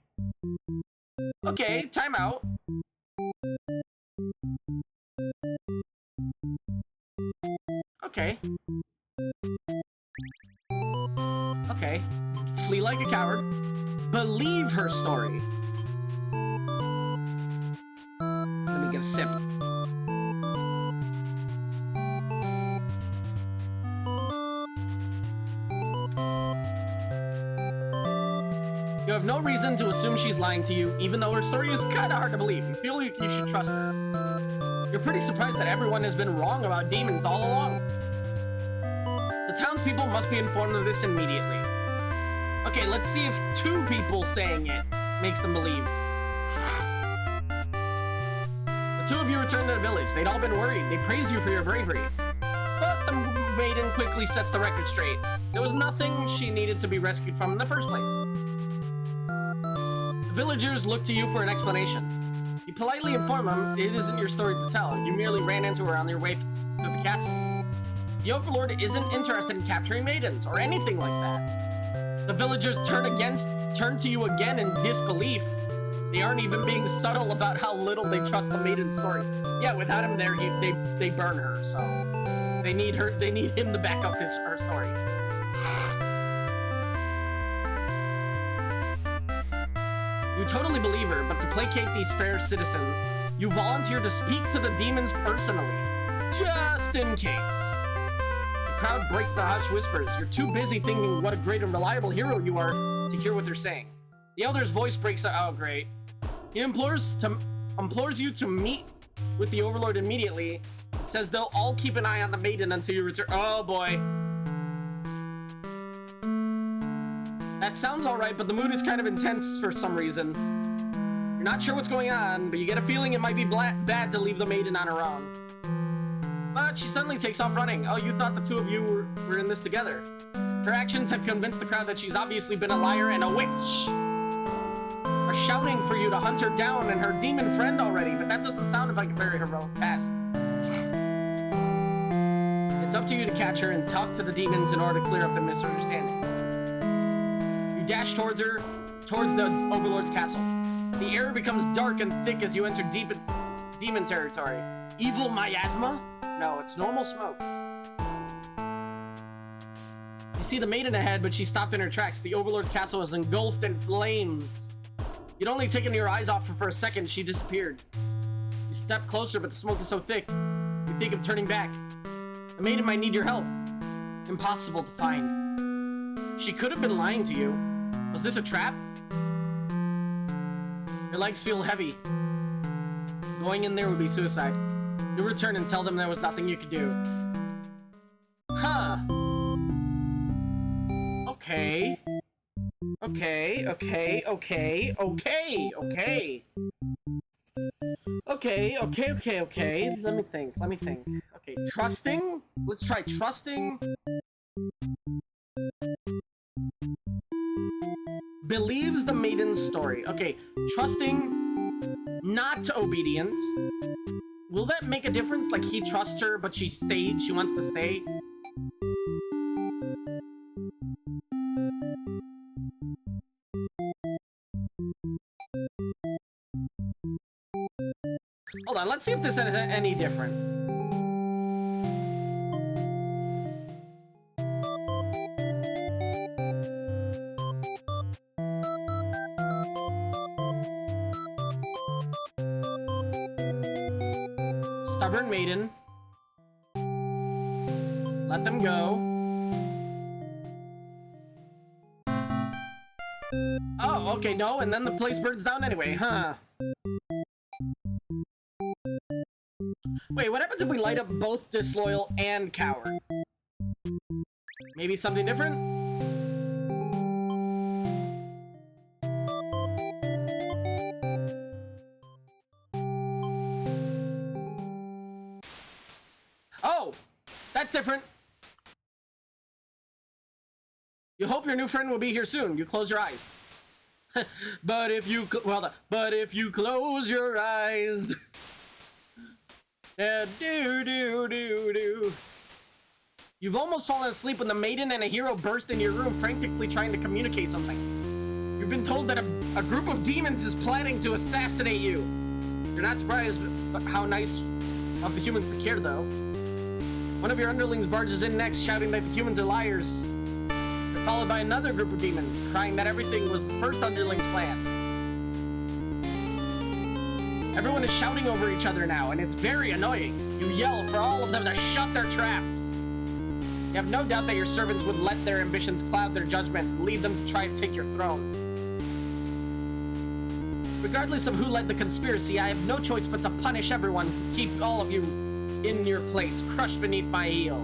Okay, time out. Okay. Okay. Flee like a coward. Believe her story. Let me get a sip. You have no reason to assume she's lying to you, even though her story is kinda hard to believe. You feel like you should trust her. You're pretty surprised that everyone has been wrong about demons all along. The townspeople must be informed of this immediately. Okay, let's see if 2 people saying it makes them believe. The 2 of you return to the village. They'd all been worried. They praise you for your bravery. But the maiden quickly sets the record straight. There was nothing she needed to be rescued from in the first place. The villagers look to you for an explanation. You politely inform them it isn't your story to tell. You merely ran into her on your way to the castle. The Overlord isn't interested in capturing maidens or anything like that. The villagers turn to you again in disbelief. They aren't even being subtle about how little they trust the maiden's story. Yeah, without him there, they burn her. So they need her. They need him to back up her story. You totally believe her, but to placate these fair citizens, you volunteer to speak to the demons personally, just in case. The crowd breaks the hush whispers. You're too busy thinking what a great and reliable hero you are to hear what they're saying. The elder's voice breaks out. Oh, great. He implores you to meet with the Overlord immediately. It says they'll all keep an eye on the maiden until you return. Oh, boy. That sounds alright, but the mood is kind of intense for some reason. You're not sure what's going on, but you get a feeling it might be bad to leave the maiden on her own. But she suddenly takes off running. Oh, you thought the 2 of you were in this together. Her actions have convinced the crowd that she's obviously been a liar and a witch. Are shouting for you to hunt her down and her demon friend already, but that doesn't sound like a very heroic task. It's up to you to catch her and talk to the demons in order to clear up the misunderstanding. Dash towards the Overlord's castle. The air becomes dark and thick as you enter deep demon territory. Evil miasma? No, it's normal smoke. You see the maiden ahead, but she stopped in her tracks. The Overlord's castle is engulfed in flames. You'd only taken your eyes off her for a second, she disappeared. You step closer, but the smoke is so thick, you think of turning back. The maiden might need your help. Impossible to find. She could have been lying to you. Was this a trap? Your legs feel heavy. Going in there would be suicide. You return and tell them there was nothing you could do. Huh. Okay. Okay. Let me think. Okay, trusting? Let's try trusting. Believes the maiden's story. Okay, trusting, not obedient. Will that make a difference? Like, he trusts her, but she wants to stay? Hold on, let's see if this is any different. Stubborn maiden. Let them go. Oh, okay, no, and then the place burns down anyway, huh? Wait, what happens if we light up both disloyal and coward? Maybe something different? You hope your new friend will be here soon. You close your eyes. But if you close your eyes. Do. You've almost fallen asleep when the maiden and a hero burst into your room, frantically trying to communicate something. You've been told that a group of demons is planning to assassinate you. You're not surprised by how nice of the humans to care, though. One of your underlings barges in next, shouting that the humans are liars. They're followed by another group of demons, crying that everything was the first underling's plan. Everyone is shouting over each other now, and it's very annoying. You yell for all of them to shut their traps. You have no doubt that your servants would let their ambitions cloud their judgment and lead them to try to take your throne. Regardless of who led the conspiracy, I have no choice but to punish everyone to keep all of you in your place, crushed beneath my heel.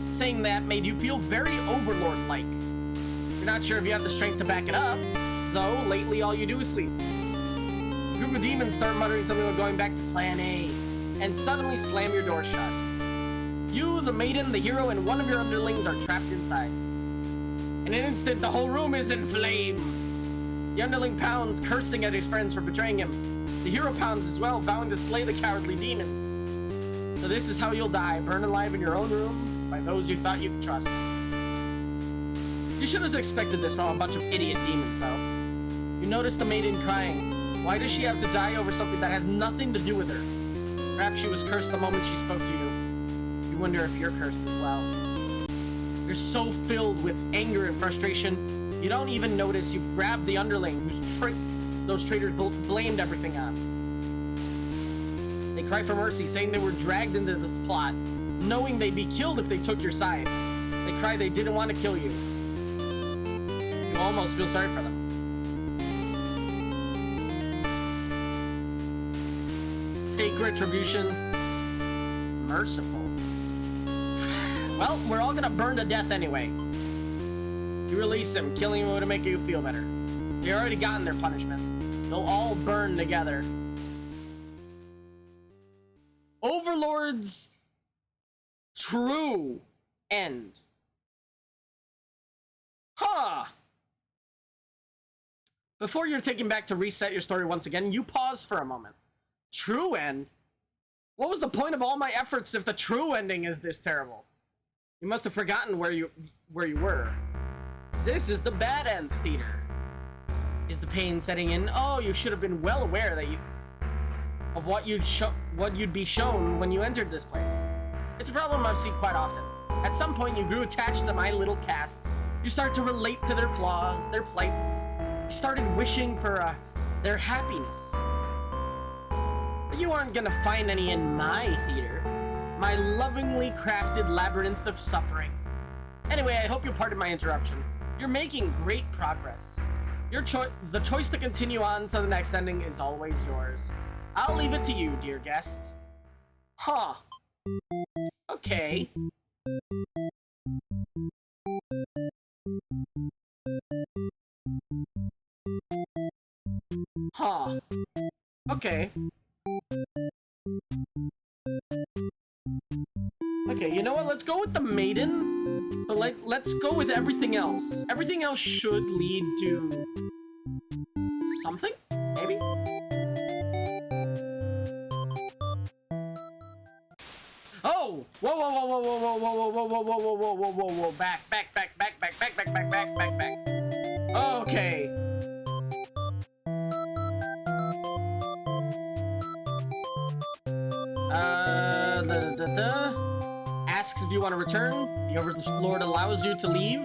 Saying that made you feel very overlord-like. You're not sure if you have the strength to back it up, though lately all you do is sleep. A group of demons start muttering something about going back to Plan A, and suddenly slam your door shut. You, the maiden, the hero, and one of your underlings are trapped inside. In an instant, the whole room is in flames. The underling pounds, cursing at his friends for betraying him. The hero pounds as well, vowing to slay the cowardly demons. So this is how you'll die, burned alive in your own room by those you thought you could trust. You should have expected this from a bunch of idiot demons, though. You notice the maiden crying. Why does she have to die over something that has nothing to do with her? Perhaps she was cursed the moment she spoke to you. You wonder if you're cursed as well. You're so filled with anger and frustration, you don't even notice you've grabbed the underling whose those traitors blamed everything on. They cry for mercy, saying they were dragged into this plot, knowing they'd be killed if they took your side. They cry they didn't want to kill you. You almost feel sorry for them. Take retribution. Merciful. Well, we're all gonna burn to death anyway. You release him, killing him would make you feel better. They already gotten their punishment. They'll all burn together. Overlord's true end. Huh. Before you're taken back to reset your story once again, you pause for a moment. True end? What was the point of all my efforts if the true ending is this terrible? You must have forgotten where you were. This is the bad end theater. Is the pain setting in? Oh, you should have been well aware that of what you'd be shown when you entered this place. It's a problem I've seen quite often. At some point, you grew attached to my little cast. You start to relate to their flaws, their plights. You started wishing for their happiness. But you aren't gonna find any in my theater. My lovingly crafted labyrinth of suffering. Anyway, I hope you pardon my interruption. You're making great progress. The choice to continue on to the next ending is always yours. I'll leave it to you, dear guest. Huh. Okay. Huh. Okay. Okay, you know what? Let's go with the maiden, but let's go with everything else. Everything else should lead to something, maybe? Oh! Whoa, whoa, whoa, whoa, whoa, whoa, whoa, whoa, whoa, whoa, whoa, whoa, whoa, whoa, back. Okay. Asks if you want to return. The Overlord allows you to leave.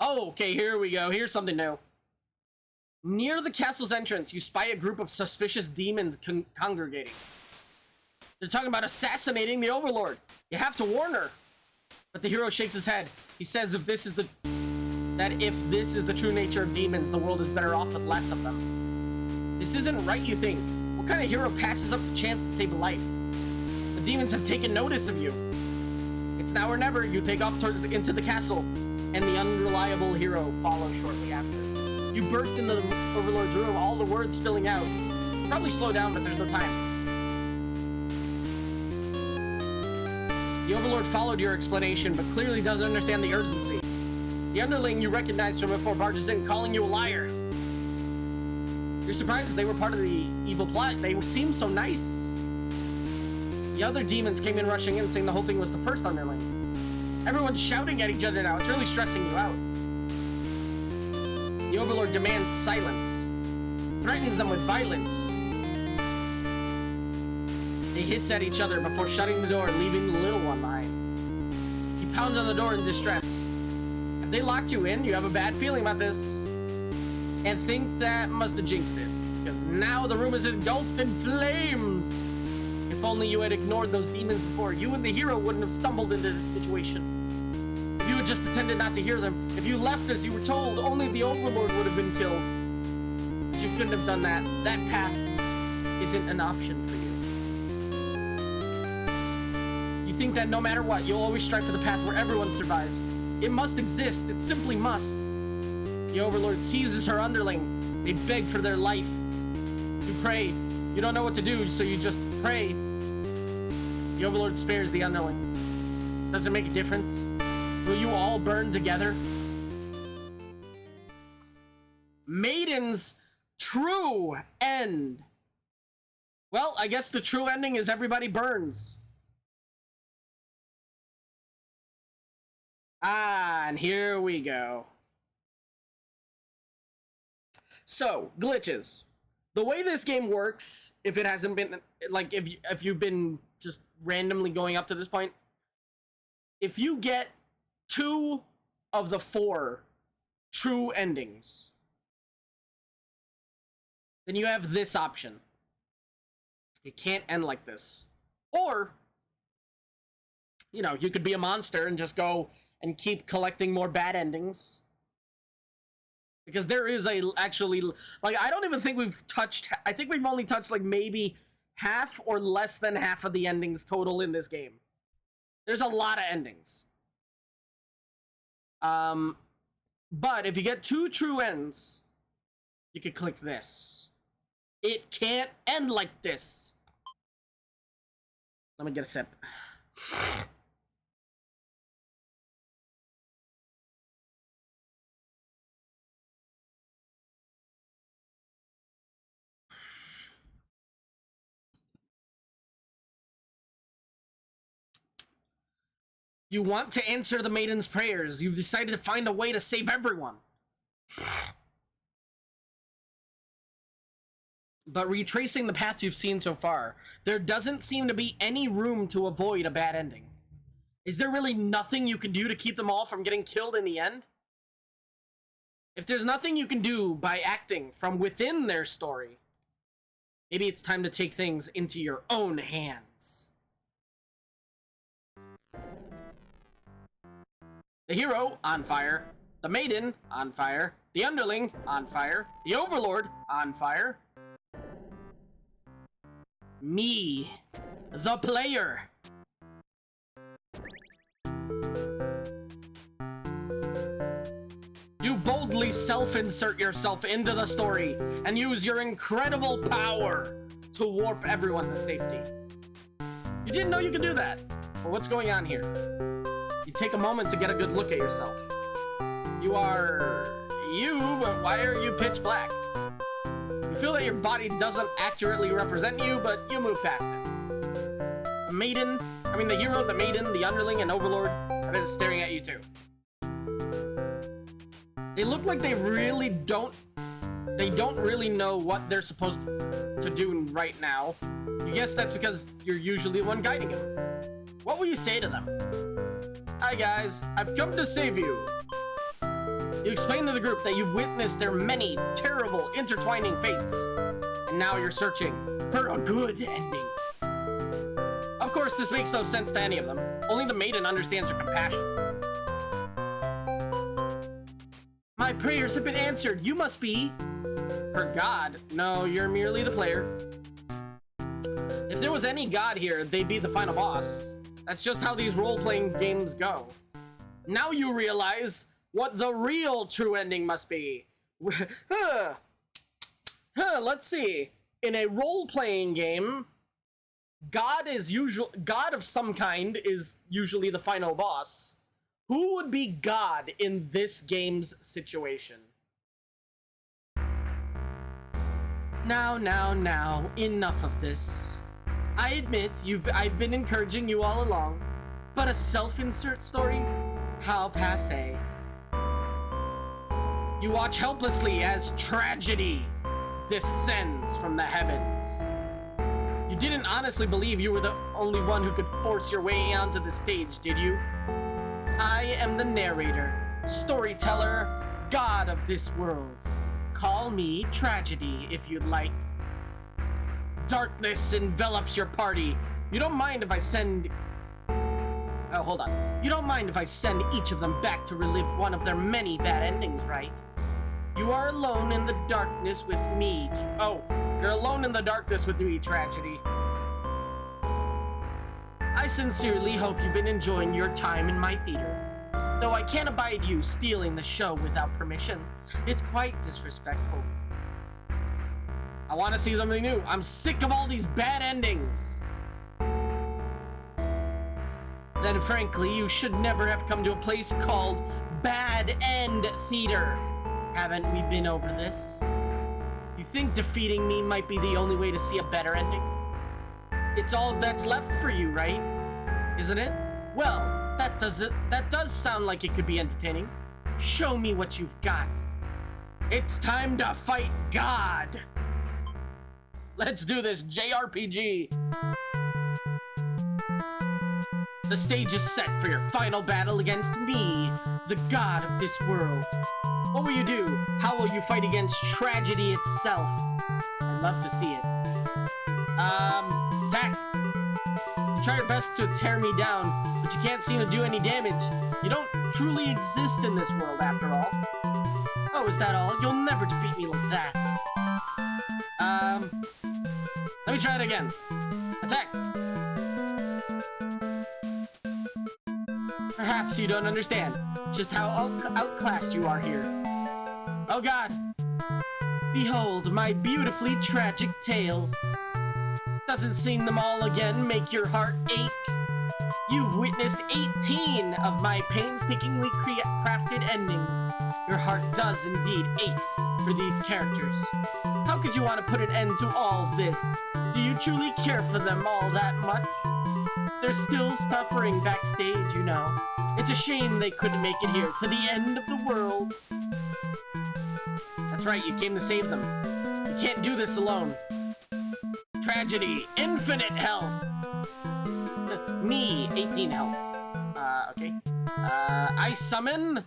Oh, okay, here we go. Here's something new. Near the castle's entrance, you spy a group of suspicious demons congregating. They're talking about assassinating the Overlord. You have to warn her. But the hero shakes his head. He says if this is the true nature of demons, the world is better off with less of them. This isn't right, you think. What kind of hero passes up the chance to save a life? The demons have taken notice of you. It's now or never. You take off into the castle, and the unreliable hero follows shortly after. You burst into the Overlord's room, all the words spilling out. Probably slow down, but there's no time. The Overlord followed your explanation, but clearly doesn't understand the urgency. The underling you recognized from before barges in, calling you a liar. You're surprised they were part of the evil plot. They seem so nice. The other demons came in rushing in, saying the whole thing was the first underling. Everyone's shouting at each other now. It's really stressing you out. The Overlord demands silence. Threatens them with violence. They hiss at each other before shutting the door and leaving the little one behind. He pounds on the door in distress. If they locked you in, you have a bad feeling about this. And think that must have jinxed it. Because now the room is engulfed in flames. If only you had ignored those demons before, you and the hero wouldn't have stumbled into this situation. If you had just pretended not to hear them, if you left as you were told, only the Overlord would have been killed. But you couldn't have done that. That path isn't an option for you. You think that no matter what, you'll always strive for the path where everyone survives. It must exist. It simply must. The Overlord seizes her underling. They beg for their life. You pray. You don't know what to do, so you just pray. The Overlord spares the underling. Does it make a difference? Will you all burn together? Maiden's true end. Well, I guess the true ending is everybody burns. Ah, and here we go. So, glitches. The way this game works, if it hasn't been, like, if you've been just randomly going up to this point, if you get 2 of the 4 true endings, then you have this option. It can't end like this. Or, you know, you could be a monster and just go and keep collecting more bad endings. Because there is actually, like, I don't even think we've touched, I think we've only touched, like, maybe half or less than half of the endings total in this game. There's a lot of endings. But if you get 2 true ends, you could click this. It can't end like this. Let me get a sip. You want to answer the maiden's prayers. You've decided to find a way to save everyone. But retracing the paths you've seen so far, there doesn't seem to be any room to avoid a bad ending. Is there really nothing you can do to keep them all from getting killed in the end? If there's nothing you can do by acting from within their story, maybe it's time to take things into your own hands. The hero, on fire. The maiden, on fire. The underling, on fire. The overlord, on fire. Me, the player. You boldly self-insert yourself into the story and use your incredible power to warp everyone to safety. You didn't know you could do that. Well, what's going on here? You take a moment to get a good look at yourself. You are you, but why are you pitch black? You feel that your body doesn't accurately represent you, but you move past it. The hero, the maiden, the underling, and overlord have been staring at you too. They look like they don't really know what they're supposed to do right now. You guess that's because you're usually the one guiding them. What will you say to them? Hi guys, I've come to save you. You explain to the group that you've witnessed their many terrible intertwining fates, and now you're searching for a good ending. Of course, this makes no sense to any of them. Only the maiden understands your compassion. My prayers have been answered. You must be her god. No, you're merely the player. If there was any god here, they'd be the final boss. That's just how these role-playing games go. Now you realize what the real true ending must be. Let's see. In a role-playing game, God of some kind is usually the final boss. Who would be God in this game's situation? Now, enough of this. I admit I've been encouraging you all along, but a self-insert story? How passé. You watch helplessly as tragedy descends from the heavens. You didn't honestly believe you were the only one who could force your way onto the stage, did you? I am the narrator, storyteller, god of this world. Call me Tragedy if you'd like. Darkness envelops your party. You don't mind if I send... Oh, hold on. You don't mind if I send each of them back to relive one of their many bad endings, right? You are alone in the darkness with me. Oh, you're alone in the darkness with me, Tragedy. I sincerely hope you've been enjoying your time in my theater. Though I can't abide you stealing the show without permission. It's quite disrespectful. I want to see something new. I'm sick of all these bad endings. Then frankly, you should never have come to a place called Bad End Theater. Haven't we been over this? You think defeating me might be the only way to see a better ending? It's all that's left for you, right? Isn't it? Well, that does sound like it could be entertaining. Show me what you've got. It's time to fight God. Let's do this, JRPG. The stage is set for your final battle against me, the god of this world. What will you do? How will you fight against tragedy itself? I'd love to see it. Attack. You try your best to tear me down, but you can't seem to do any damage. You don't truly exist in this world, after all. Oh, is that all? You'll never defeat me like that. Let me try it again. Attack. Perhaps you don't understand just how outclassed you are here. Oh God. Behold my beautifully tragic tales. Doesn't seeing them all again make your heart ache? You've witnessed 18 of my painstakingly crafted endings. Your heart does indeed ache for these characters. How could you want to put an end to all this? Do you truly care for them all that much? They're still suffering backstage, you know. It's a shame they couldn't make it here to the end of the world. That's right, you came to save them. You can't do this alone. Tragedy, infinite health. Me, 18 health. Okay. I summon...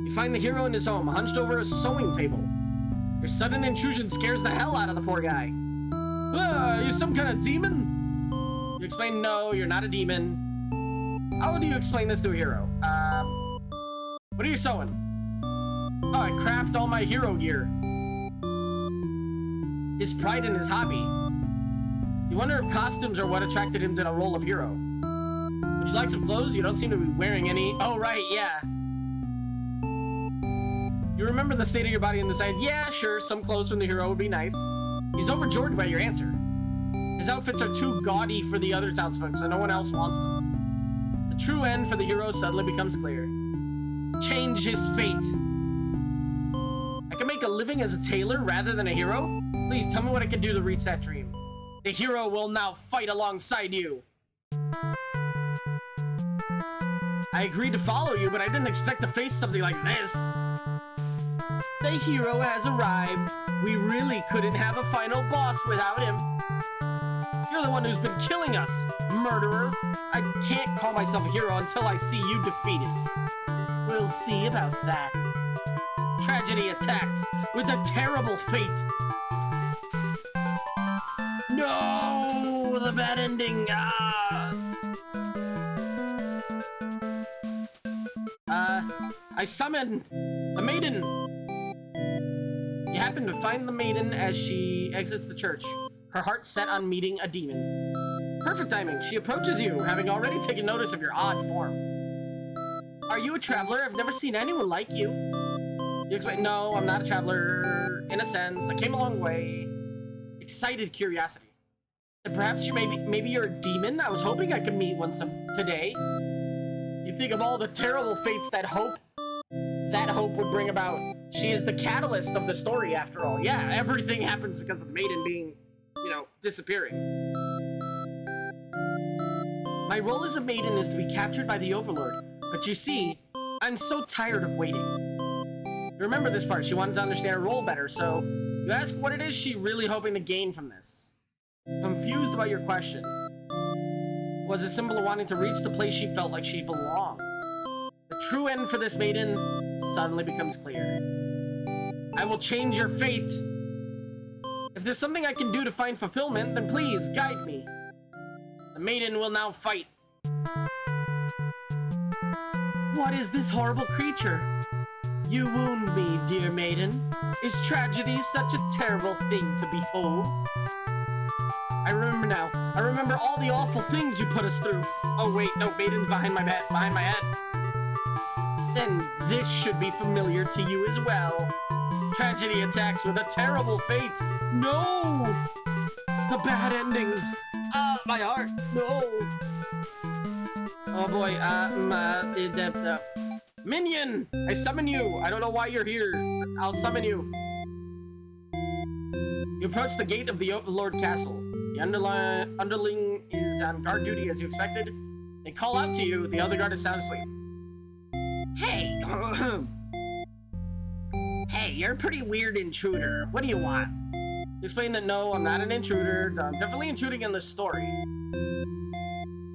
You find the hero in his home, hunched over a sewing table. Your sudden intrusion scares the hell out of the poor guy. Are you some kind of demon? You explain, no, you're not a demon. How do you explain this to a hero? What are you sewing? Oh, I craft all my hero gear. His pride in his hobby. You wonder if costumes are what attracted him to the role of hero. Would you like some clothes? You don't seem to be wearing any. Oh, right, yeah. You remember the state of your body and decide, yeah, sure, some clothes from the hero would be nice. He's overjoyed by your answer. His outfits are too gaudy for the other townsfolk, so no one else wants them. The true end for the hero suddenly becomes clear. Change his fate. I can make a living as a tailor rather than a hero? Please tell me what I can do to reach that dream. The hero will now fight alongside you. I agreed to follow you, but I didn't expect to face something like this. The hero has arrived. We really couldn't have a final boss without him. You're the one who's been killing us, murderer. I can't call myself a hero until I see you defeated. We'll see about that. Tragedy attacks with a terrible fate. No, the bad ending. I summoned the maiden. You happen to find the maiden as she exits the church, her heart set on meeting a demon. Perfect timing. She approaches you, having already taken notice of your odd form. Are you a traveler? I've never seen anyone like you. You explain, no, I'm not a traveler. In a sense, I came a long way. excited curiosity. And perhaps maybe you're a demon? I was hoping I could meet one today. You think of all the terrible fates that hope would bring about. She is the catalyst of the story, after all. Yeah, everything happens because of the maiden being, you know, disappearing. My role as a maiden is to be captured by the Overlord. But you see, I'm so tired of waiting. You remember this part, she wanted to understand her role better, so you ask what it is she really hoping to gain from this. Confused about your question. Was a symbol of wanting to reach the place she felt like she belonged. The true end for this maiden suddenly becomes clear. I will change your fate. If there's something I can do to find fulfillment, then please guide me. The maiden will now fight. What is this horrible creature? You wound me, dear maiden. Is tragedy such a terrible thing to behold? I remember now. I remember all the awful things you put us through. Oh wait, no, maiden's behind my head. Then this should be familiar to you as well. Tragedy attacks with a terrible fate. No! The bad endings. My heart. No. Oh boy, Minion! I summon you! I don't know why you're here, but I'll summon you. You approach the gate of the Overlord Castle. The underling is on guard duty as you expected. They call out to you, the other guard is sound asleep. Hey! Hey, you're a pretty weird intruder. What do you want? You explain that no, I'm not an intruder. I'm definitely intruding in this story.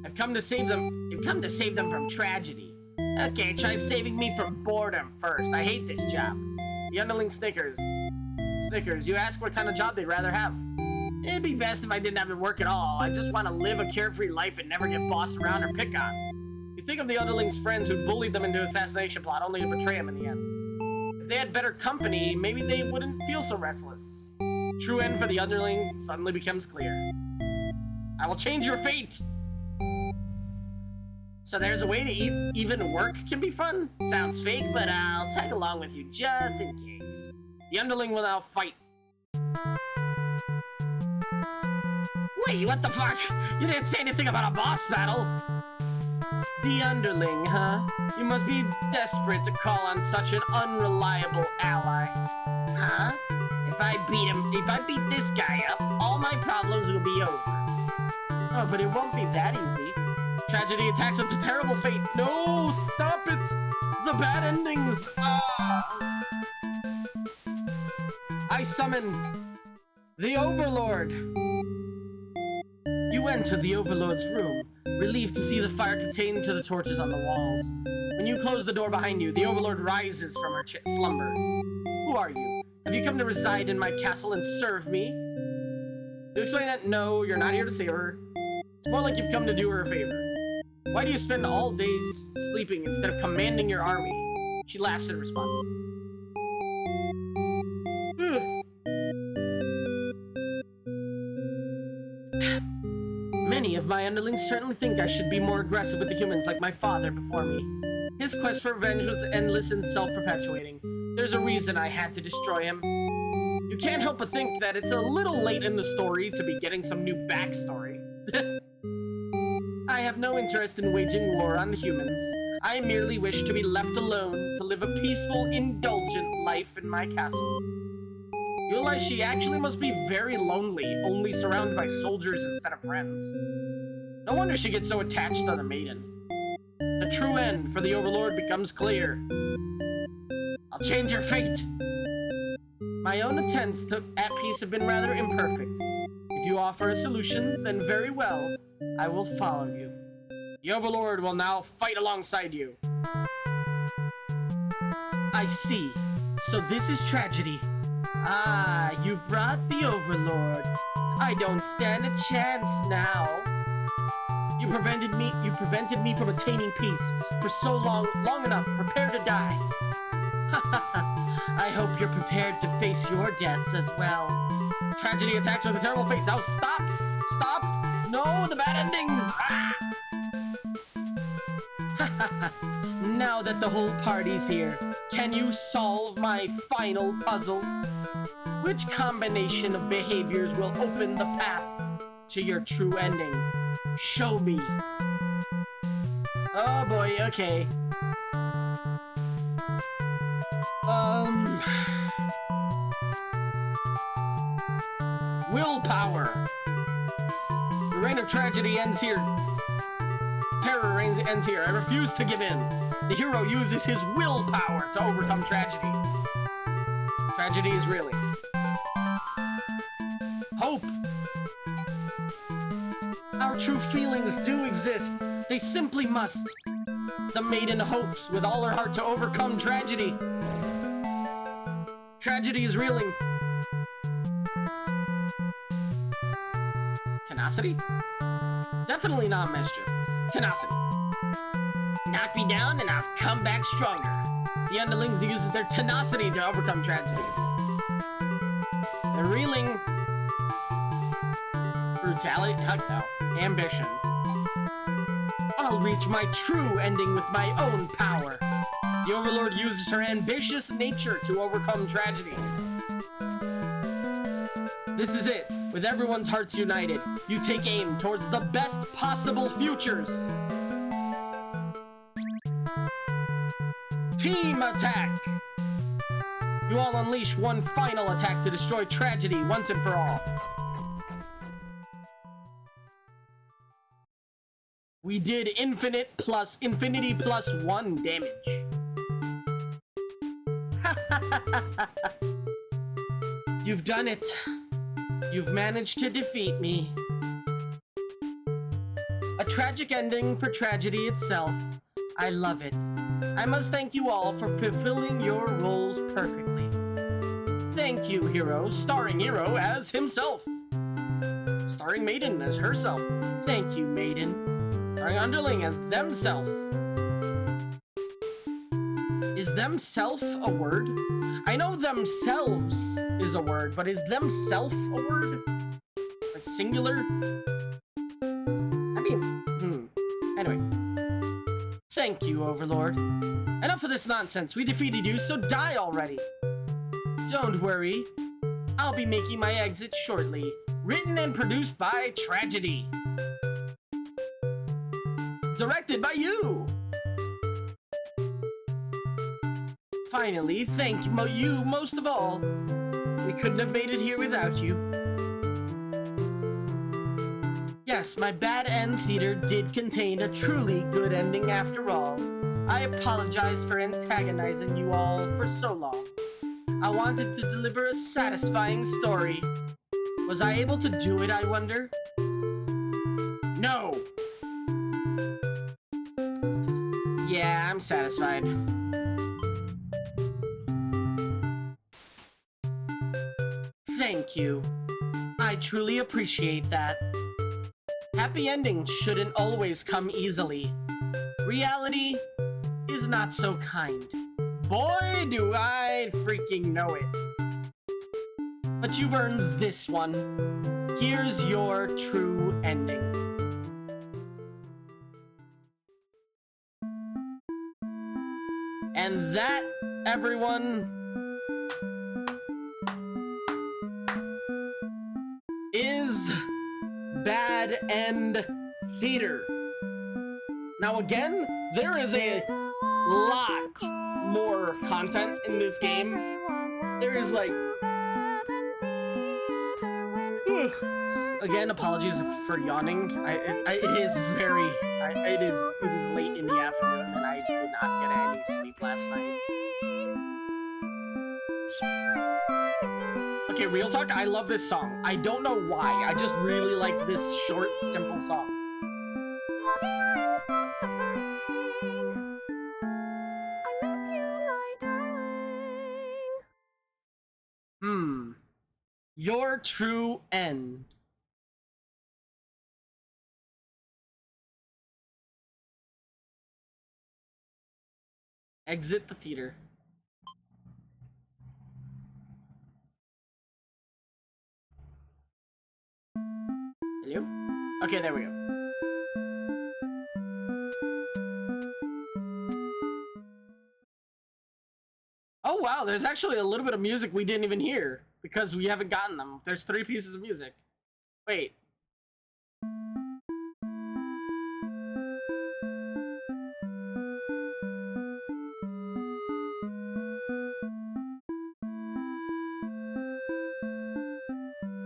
I've come to save them. You've come to save them from tragedy. Okay, try saving me from boredom first. I hate this job. The underling snickers. You ask what kind of job they'd rather have. It'd be best if I didn't have to work at all. I just want to live a carefree life and never get bossed around or pick on. You think of the underling's friends who bullied them into an assassination plot only to betray him in the end. If they had better company, maybe they wouldn't feel so restless. True end for the underling suddenly becomes clear. I will change your fate! So there's a way to even work can be fun? Sounds fake, but I'll tag along with you just in case. The underling will now fight. Wait, what the fuck? You didn't say anything about a boss battle! The underling, huh? You must be desperate to call on such an unreliable ally. Huh? If I beat this guy up, all my problems will be over. Oh, but it won't be that easy. Tragedy attacks with a terrible fate. No, stop it! The bad endings! Ah! I summon the Overlord! You enter the Overlord's room, relieved to see the fire contained to the torches on the walls. When you close the door behind you, the Overlord rises from her slumber. Who are you? Have you come to reside in my castle and serve me? You explain that no, you're not here to save her. It's more like you've come to do her a favor. Why do you spend all days sleeping instead of commanding your army? She laughs in response. Many of my underlings certainly think I should be more aggressive with the humans like my father before me. His quest for revenge was endless and self-perpetuating. There's a reason I had to destroy him. You can't help but think that it's a little late in the story to be getting some new backstory. I have no interest in waging war on the humans. I merely wish to be left alone to live a peaceful, indulgent life in my castle. You realize she actually must be very lonely, only surrounded by soldiers instead of friends. No wonder she gets so attached to the maiden. The true end for the Overlord becomes clear. I'll change your fate. My own attempts at peace have been rather imperfect. If you offer a solution, then very well, I will follow you. The Overlord will now fight alongside you. I see. So this is tragedy. Ah, you brought the Overlord. I don't stand a chance now. You prevented me from attaining peace for so long enough. Prepare to die. I hope you're prepared to face your deaths as well. Tragedy attacks with a terrible fate. Now stop! Stop! No, the bad endings! Ah! Now that the whole party's here, can you solve my final puzzle? Which combination of behaviors will open the path to your true ending? Show me. Oh boy, okay. Willpower. The reign of tragedy ends here. Terror ends here. I refuse to give in. The hero uses his willpower to overcome tragedy. Tragedy is really hope. Our true feelings do exist. They simply must. The maiden hopes with all her heart to overcome tragedy. Tragedy is reeling. Tenacity? Definitely not mischief. Tenacity. Knock me down and I'll come back stronger. The underlings use their tenacity to overcome tragedy. They're reeling. Brutality? Heck no. Ambition. I'll reach my true ending with my own power. The Overlord uses her ambitious nature to overcome tragedy. This is it. With everyone's hearts united, you take aim towards the best possible futures. Team attack! You all unleash one final attack to destroy tragedy once and for all. We did infinity plus 1 damage. You've done it. You've managed to defeat me. A tragic ending for tragedy itself. I love it. I must thank you all for fulfilling your roles perfectly. Thank you, Hero, starring Hero as himself. Starring Maiden as herself. Thank you, Maiden. Starring Underling as themself. Is themself a word? I know themselves is a word, but is themself a word? Like singular? I mean, Anyway. Thank you, Overlord. Enough of this nonsense. We defeated you, so die already. Don't worry. I'll be making my exit shortly. Written and produced by Tragedy. Directed by you. Finally, thank you most of all. We couldn't have made it here without you. Yes, my bad end theater did contain a truly good ending after all. I apologize for antagonizing you all for so long. I wanted to deliver a satisfying story. Was I able to do it, I wonder? No! Yeah, I'm satisfied. Thank you. I truly appreciate that. Happy endings shouldn't always come easily. Reality is not so kind. Boy, do I freaking know it. But you've earned this one. Here's your true ending. And that, everyone, is Bad End Theater. Now again, there is a lot more content in this game. There is like... Again, apologies for yawning. It is late in the afternoon and I did not get any sleep last night. Okay, real talk, I love this song. I don't know why. I just really like this short, simple song. Your true end. Exit the theater. Hello? Okay, there we go. Oh wow, there's actually a little bit of music we didn't even hear. because we haven't gotten them. There's 3 pieces of music. Wait.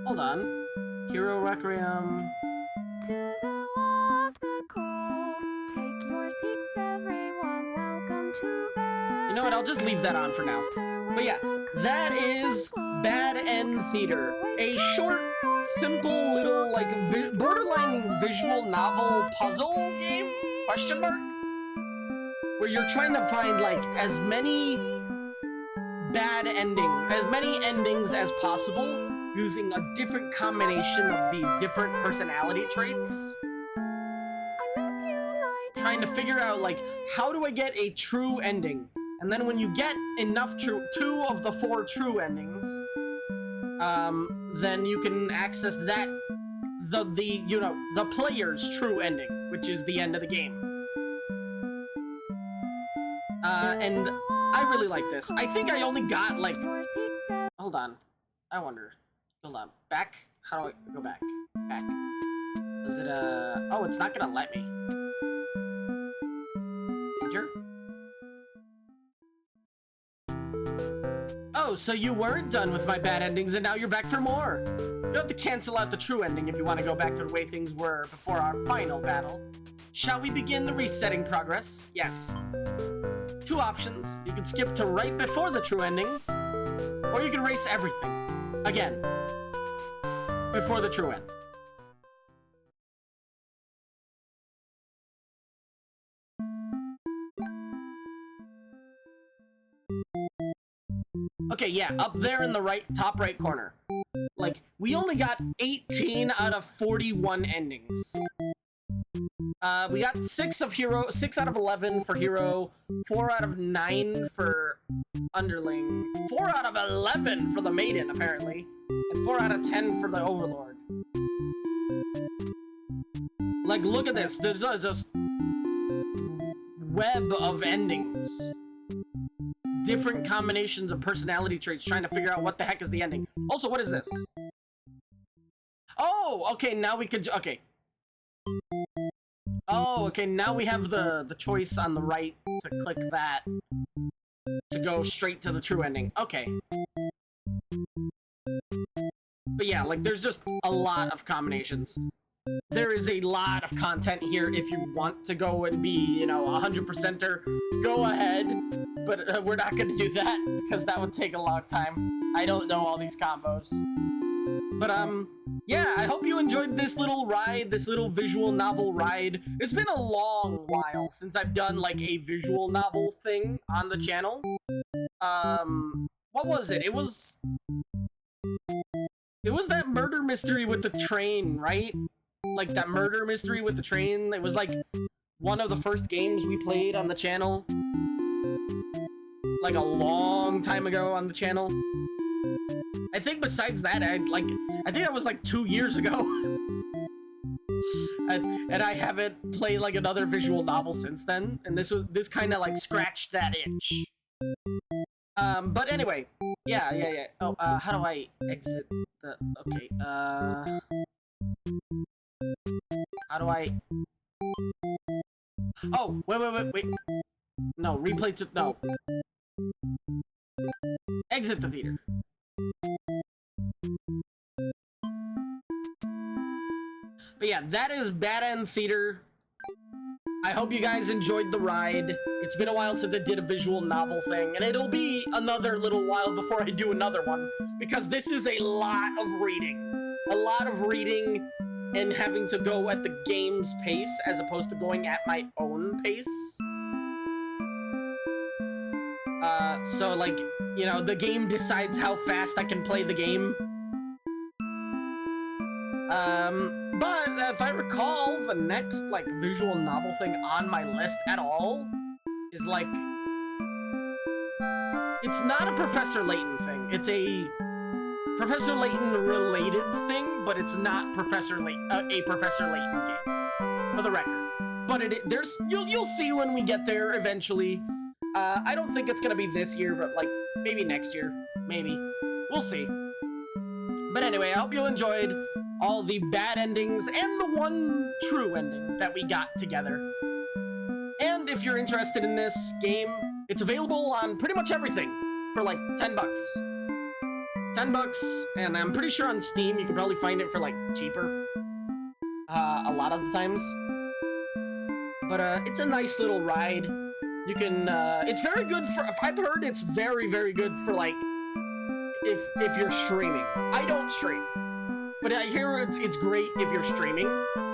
Hold on. Hero Requiem. To the lost but cold, take your seats, everyone. Welcome to bed. You know what? I'll just leave that on for now. But yeah, that is Bad End Theater, a short, simple little like borderline visual novel puzzle game? Question mark? Where you're trying to find like as many endings as possible, using a different combination of these different personality traits. Trying to figure out, like, how do I get a true ending? And then when you get enough 2 of the 4 true endings, then you can access that, the player's true ending, which is the end of the game. And I really like this. I think I only got, like, hold on. I wonder. Hold on. Back? How do I go back? Back. Is it oh, it's not gonna let me. Enter? Oh, so you weren't done with my bad endings and now you're back for more. You have to cancel out the true ending if you want to go back to the way things were before our final battle. Shall we begin the resetting progress? Yes. 2 options. You can skip to right before the true ending, or you can erase everything. Again. Before the true end. Okay, yeah, up there in the top right corner. Like, we only got 18 out of 41 endings. We got 6 out of 11 for Hero, 4 out of 9 for Underling, 4 out of 11 for the Maiden, apparently, and 4 out of 10 for the Overlord. Like, look at this. There's just web of endings. Different combinations of personality traits trying to figure out what the heck is the ending. Also, what is this? Oh, okay, now we could... Okay. Oh, okay, now we have the choice on the right to click that to go straight to the true ending. Okay. But yeah, like, there's just a lot of combinations. There is a lot of content here. If you want to go and be, you know, 100%er, go ahead. But we're not going to do that because that would take a long time. I don't know all these combos. But, yeah, I hope you enjoyed this little ride, this little visual novel ride. It's been a long while since I've done, like, a visual novel thing on the channel. What was it? It was that murder mystery with the train, right? Like, that murder mystery with the train. It was, like, one of the first games we played on the channel. Like, a long time ago on the channel. I think besides that, I think that was like 2 years ago. and I haven't played like another visual novel since then. And this kind of like scratched that itch. But anyway, yeah. Oh, how do I exit the, okay, how do I, oh, wait. No, replay to, no. Exit the theater. But yeah, that is Bad End Theater. I hope you guys enjoyed the ride. It's been a while since I did a visual novel thing, and it'll be another little while before I do another one, because this is a lot of reading. A lot of reading and having to go at the game's pace as opposed to going at my own pace. So like, you know, the game decides how fast I can play the game. But if I recall, the next, like, visual novel thing on my list at all is, like, it's not a Professor Layton thing. It's a Professor Layton-related thing, but it's not Professor Layton, a Professor Layton game, for the record. But you'll see when we get there eventually. I don't think it's gonna be this year, but, like, maybe next year. Maybe. We'll see. But anyway, I hope you enjoyed all the bad endings and the one true ending that we got together. And if you're interested in this game, it's available on pretty much everything for like 10 bucks. 10 bucks, and I'm pretty sure on Steam you can probably find it for like cheaper. A lot of the times. But it's a nice little ride. You can, it's very good for, I've heard it's very, very good for like, if you're streaming. I don't stream, but I hear it's great if you're streaming,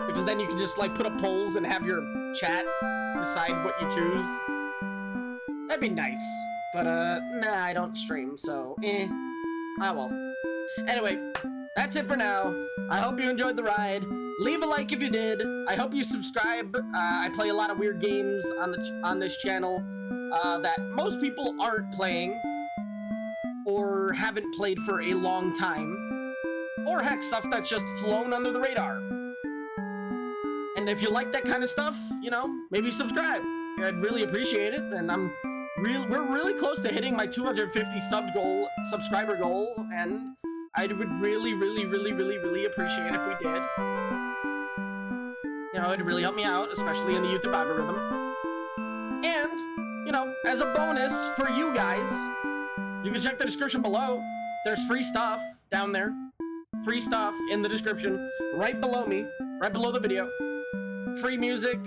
because then you can just like put up polls and have your chat decide what you choose. That'd be nice, but nah, I don't stream, so ah well. Anyway, that's it for now. I hope you enjoyed the ride. Leave a like if you did. I hope you subscribe. I play a lot of weird games on this channel that most people aren't playing or haven't played for a long time, or heck, stuff that's just flown under the radar. And if you like that kind of stuff, you know, maybe subscribe. I'd really appreciate it. And we're really close to hitting my 250 subscriber goal, and I would really, really, really, really, really appreciate if we did. You know, it'd really help me out, especially in the YouTube algorithm. And, you know, as a bonus for you guys, you can check the description below. There's free stuff down there. Free stuff in the description, right below me, right below the video. Free music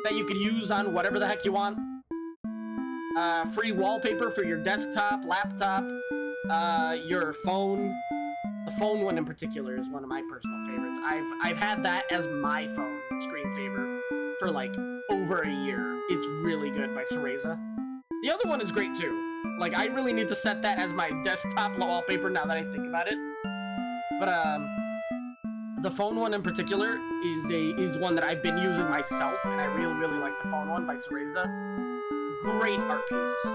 that you could use on whatever the heck you want. Free wallpaper for your desktop, laptop, your phone. The phone one in particular is one of my personal favorites. I've had that as my phone screensaver for like over a year. It's really good by Cereza. The other one is great too. Like, I really need to set that as my desktop wallpaper now that I think about it. But the phone one in particular is one that I've been using myself, and I really, really like the phone one by Cereza. Great art piece.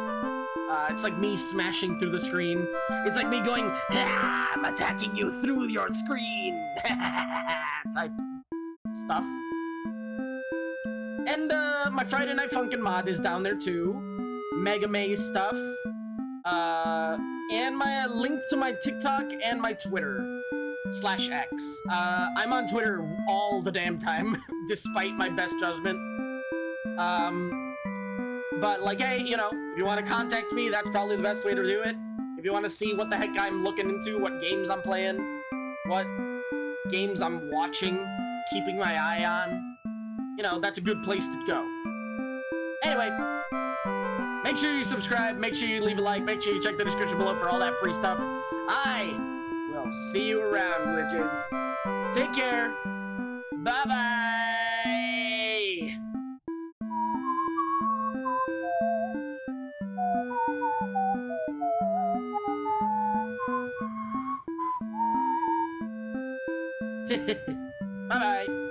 It's like me smashing through the screen. It's like me going, ah, I'm attacking you through your screen, type stuff. And my Friday Night Funkin' mod is down there too. MegaMAY stuff. And my link to my TikTok and my Twitter /X. I'm on Twitter all the damn time, despite my best judgment. But like, hey, you know, if you want to contact me, that's probably the best way to do it. If you want to see what the heck I'm looking into, what games I'm playing, what games I'm watching, keeping my eye on, you know, that's a good place to go. Anyway, make sure you subscribe, make sure you leave a like, make sure you check the description below for all that free stuff. I will see you around, glitches. Take care. Bye-bye. Bye-bye.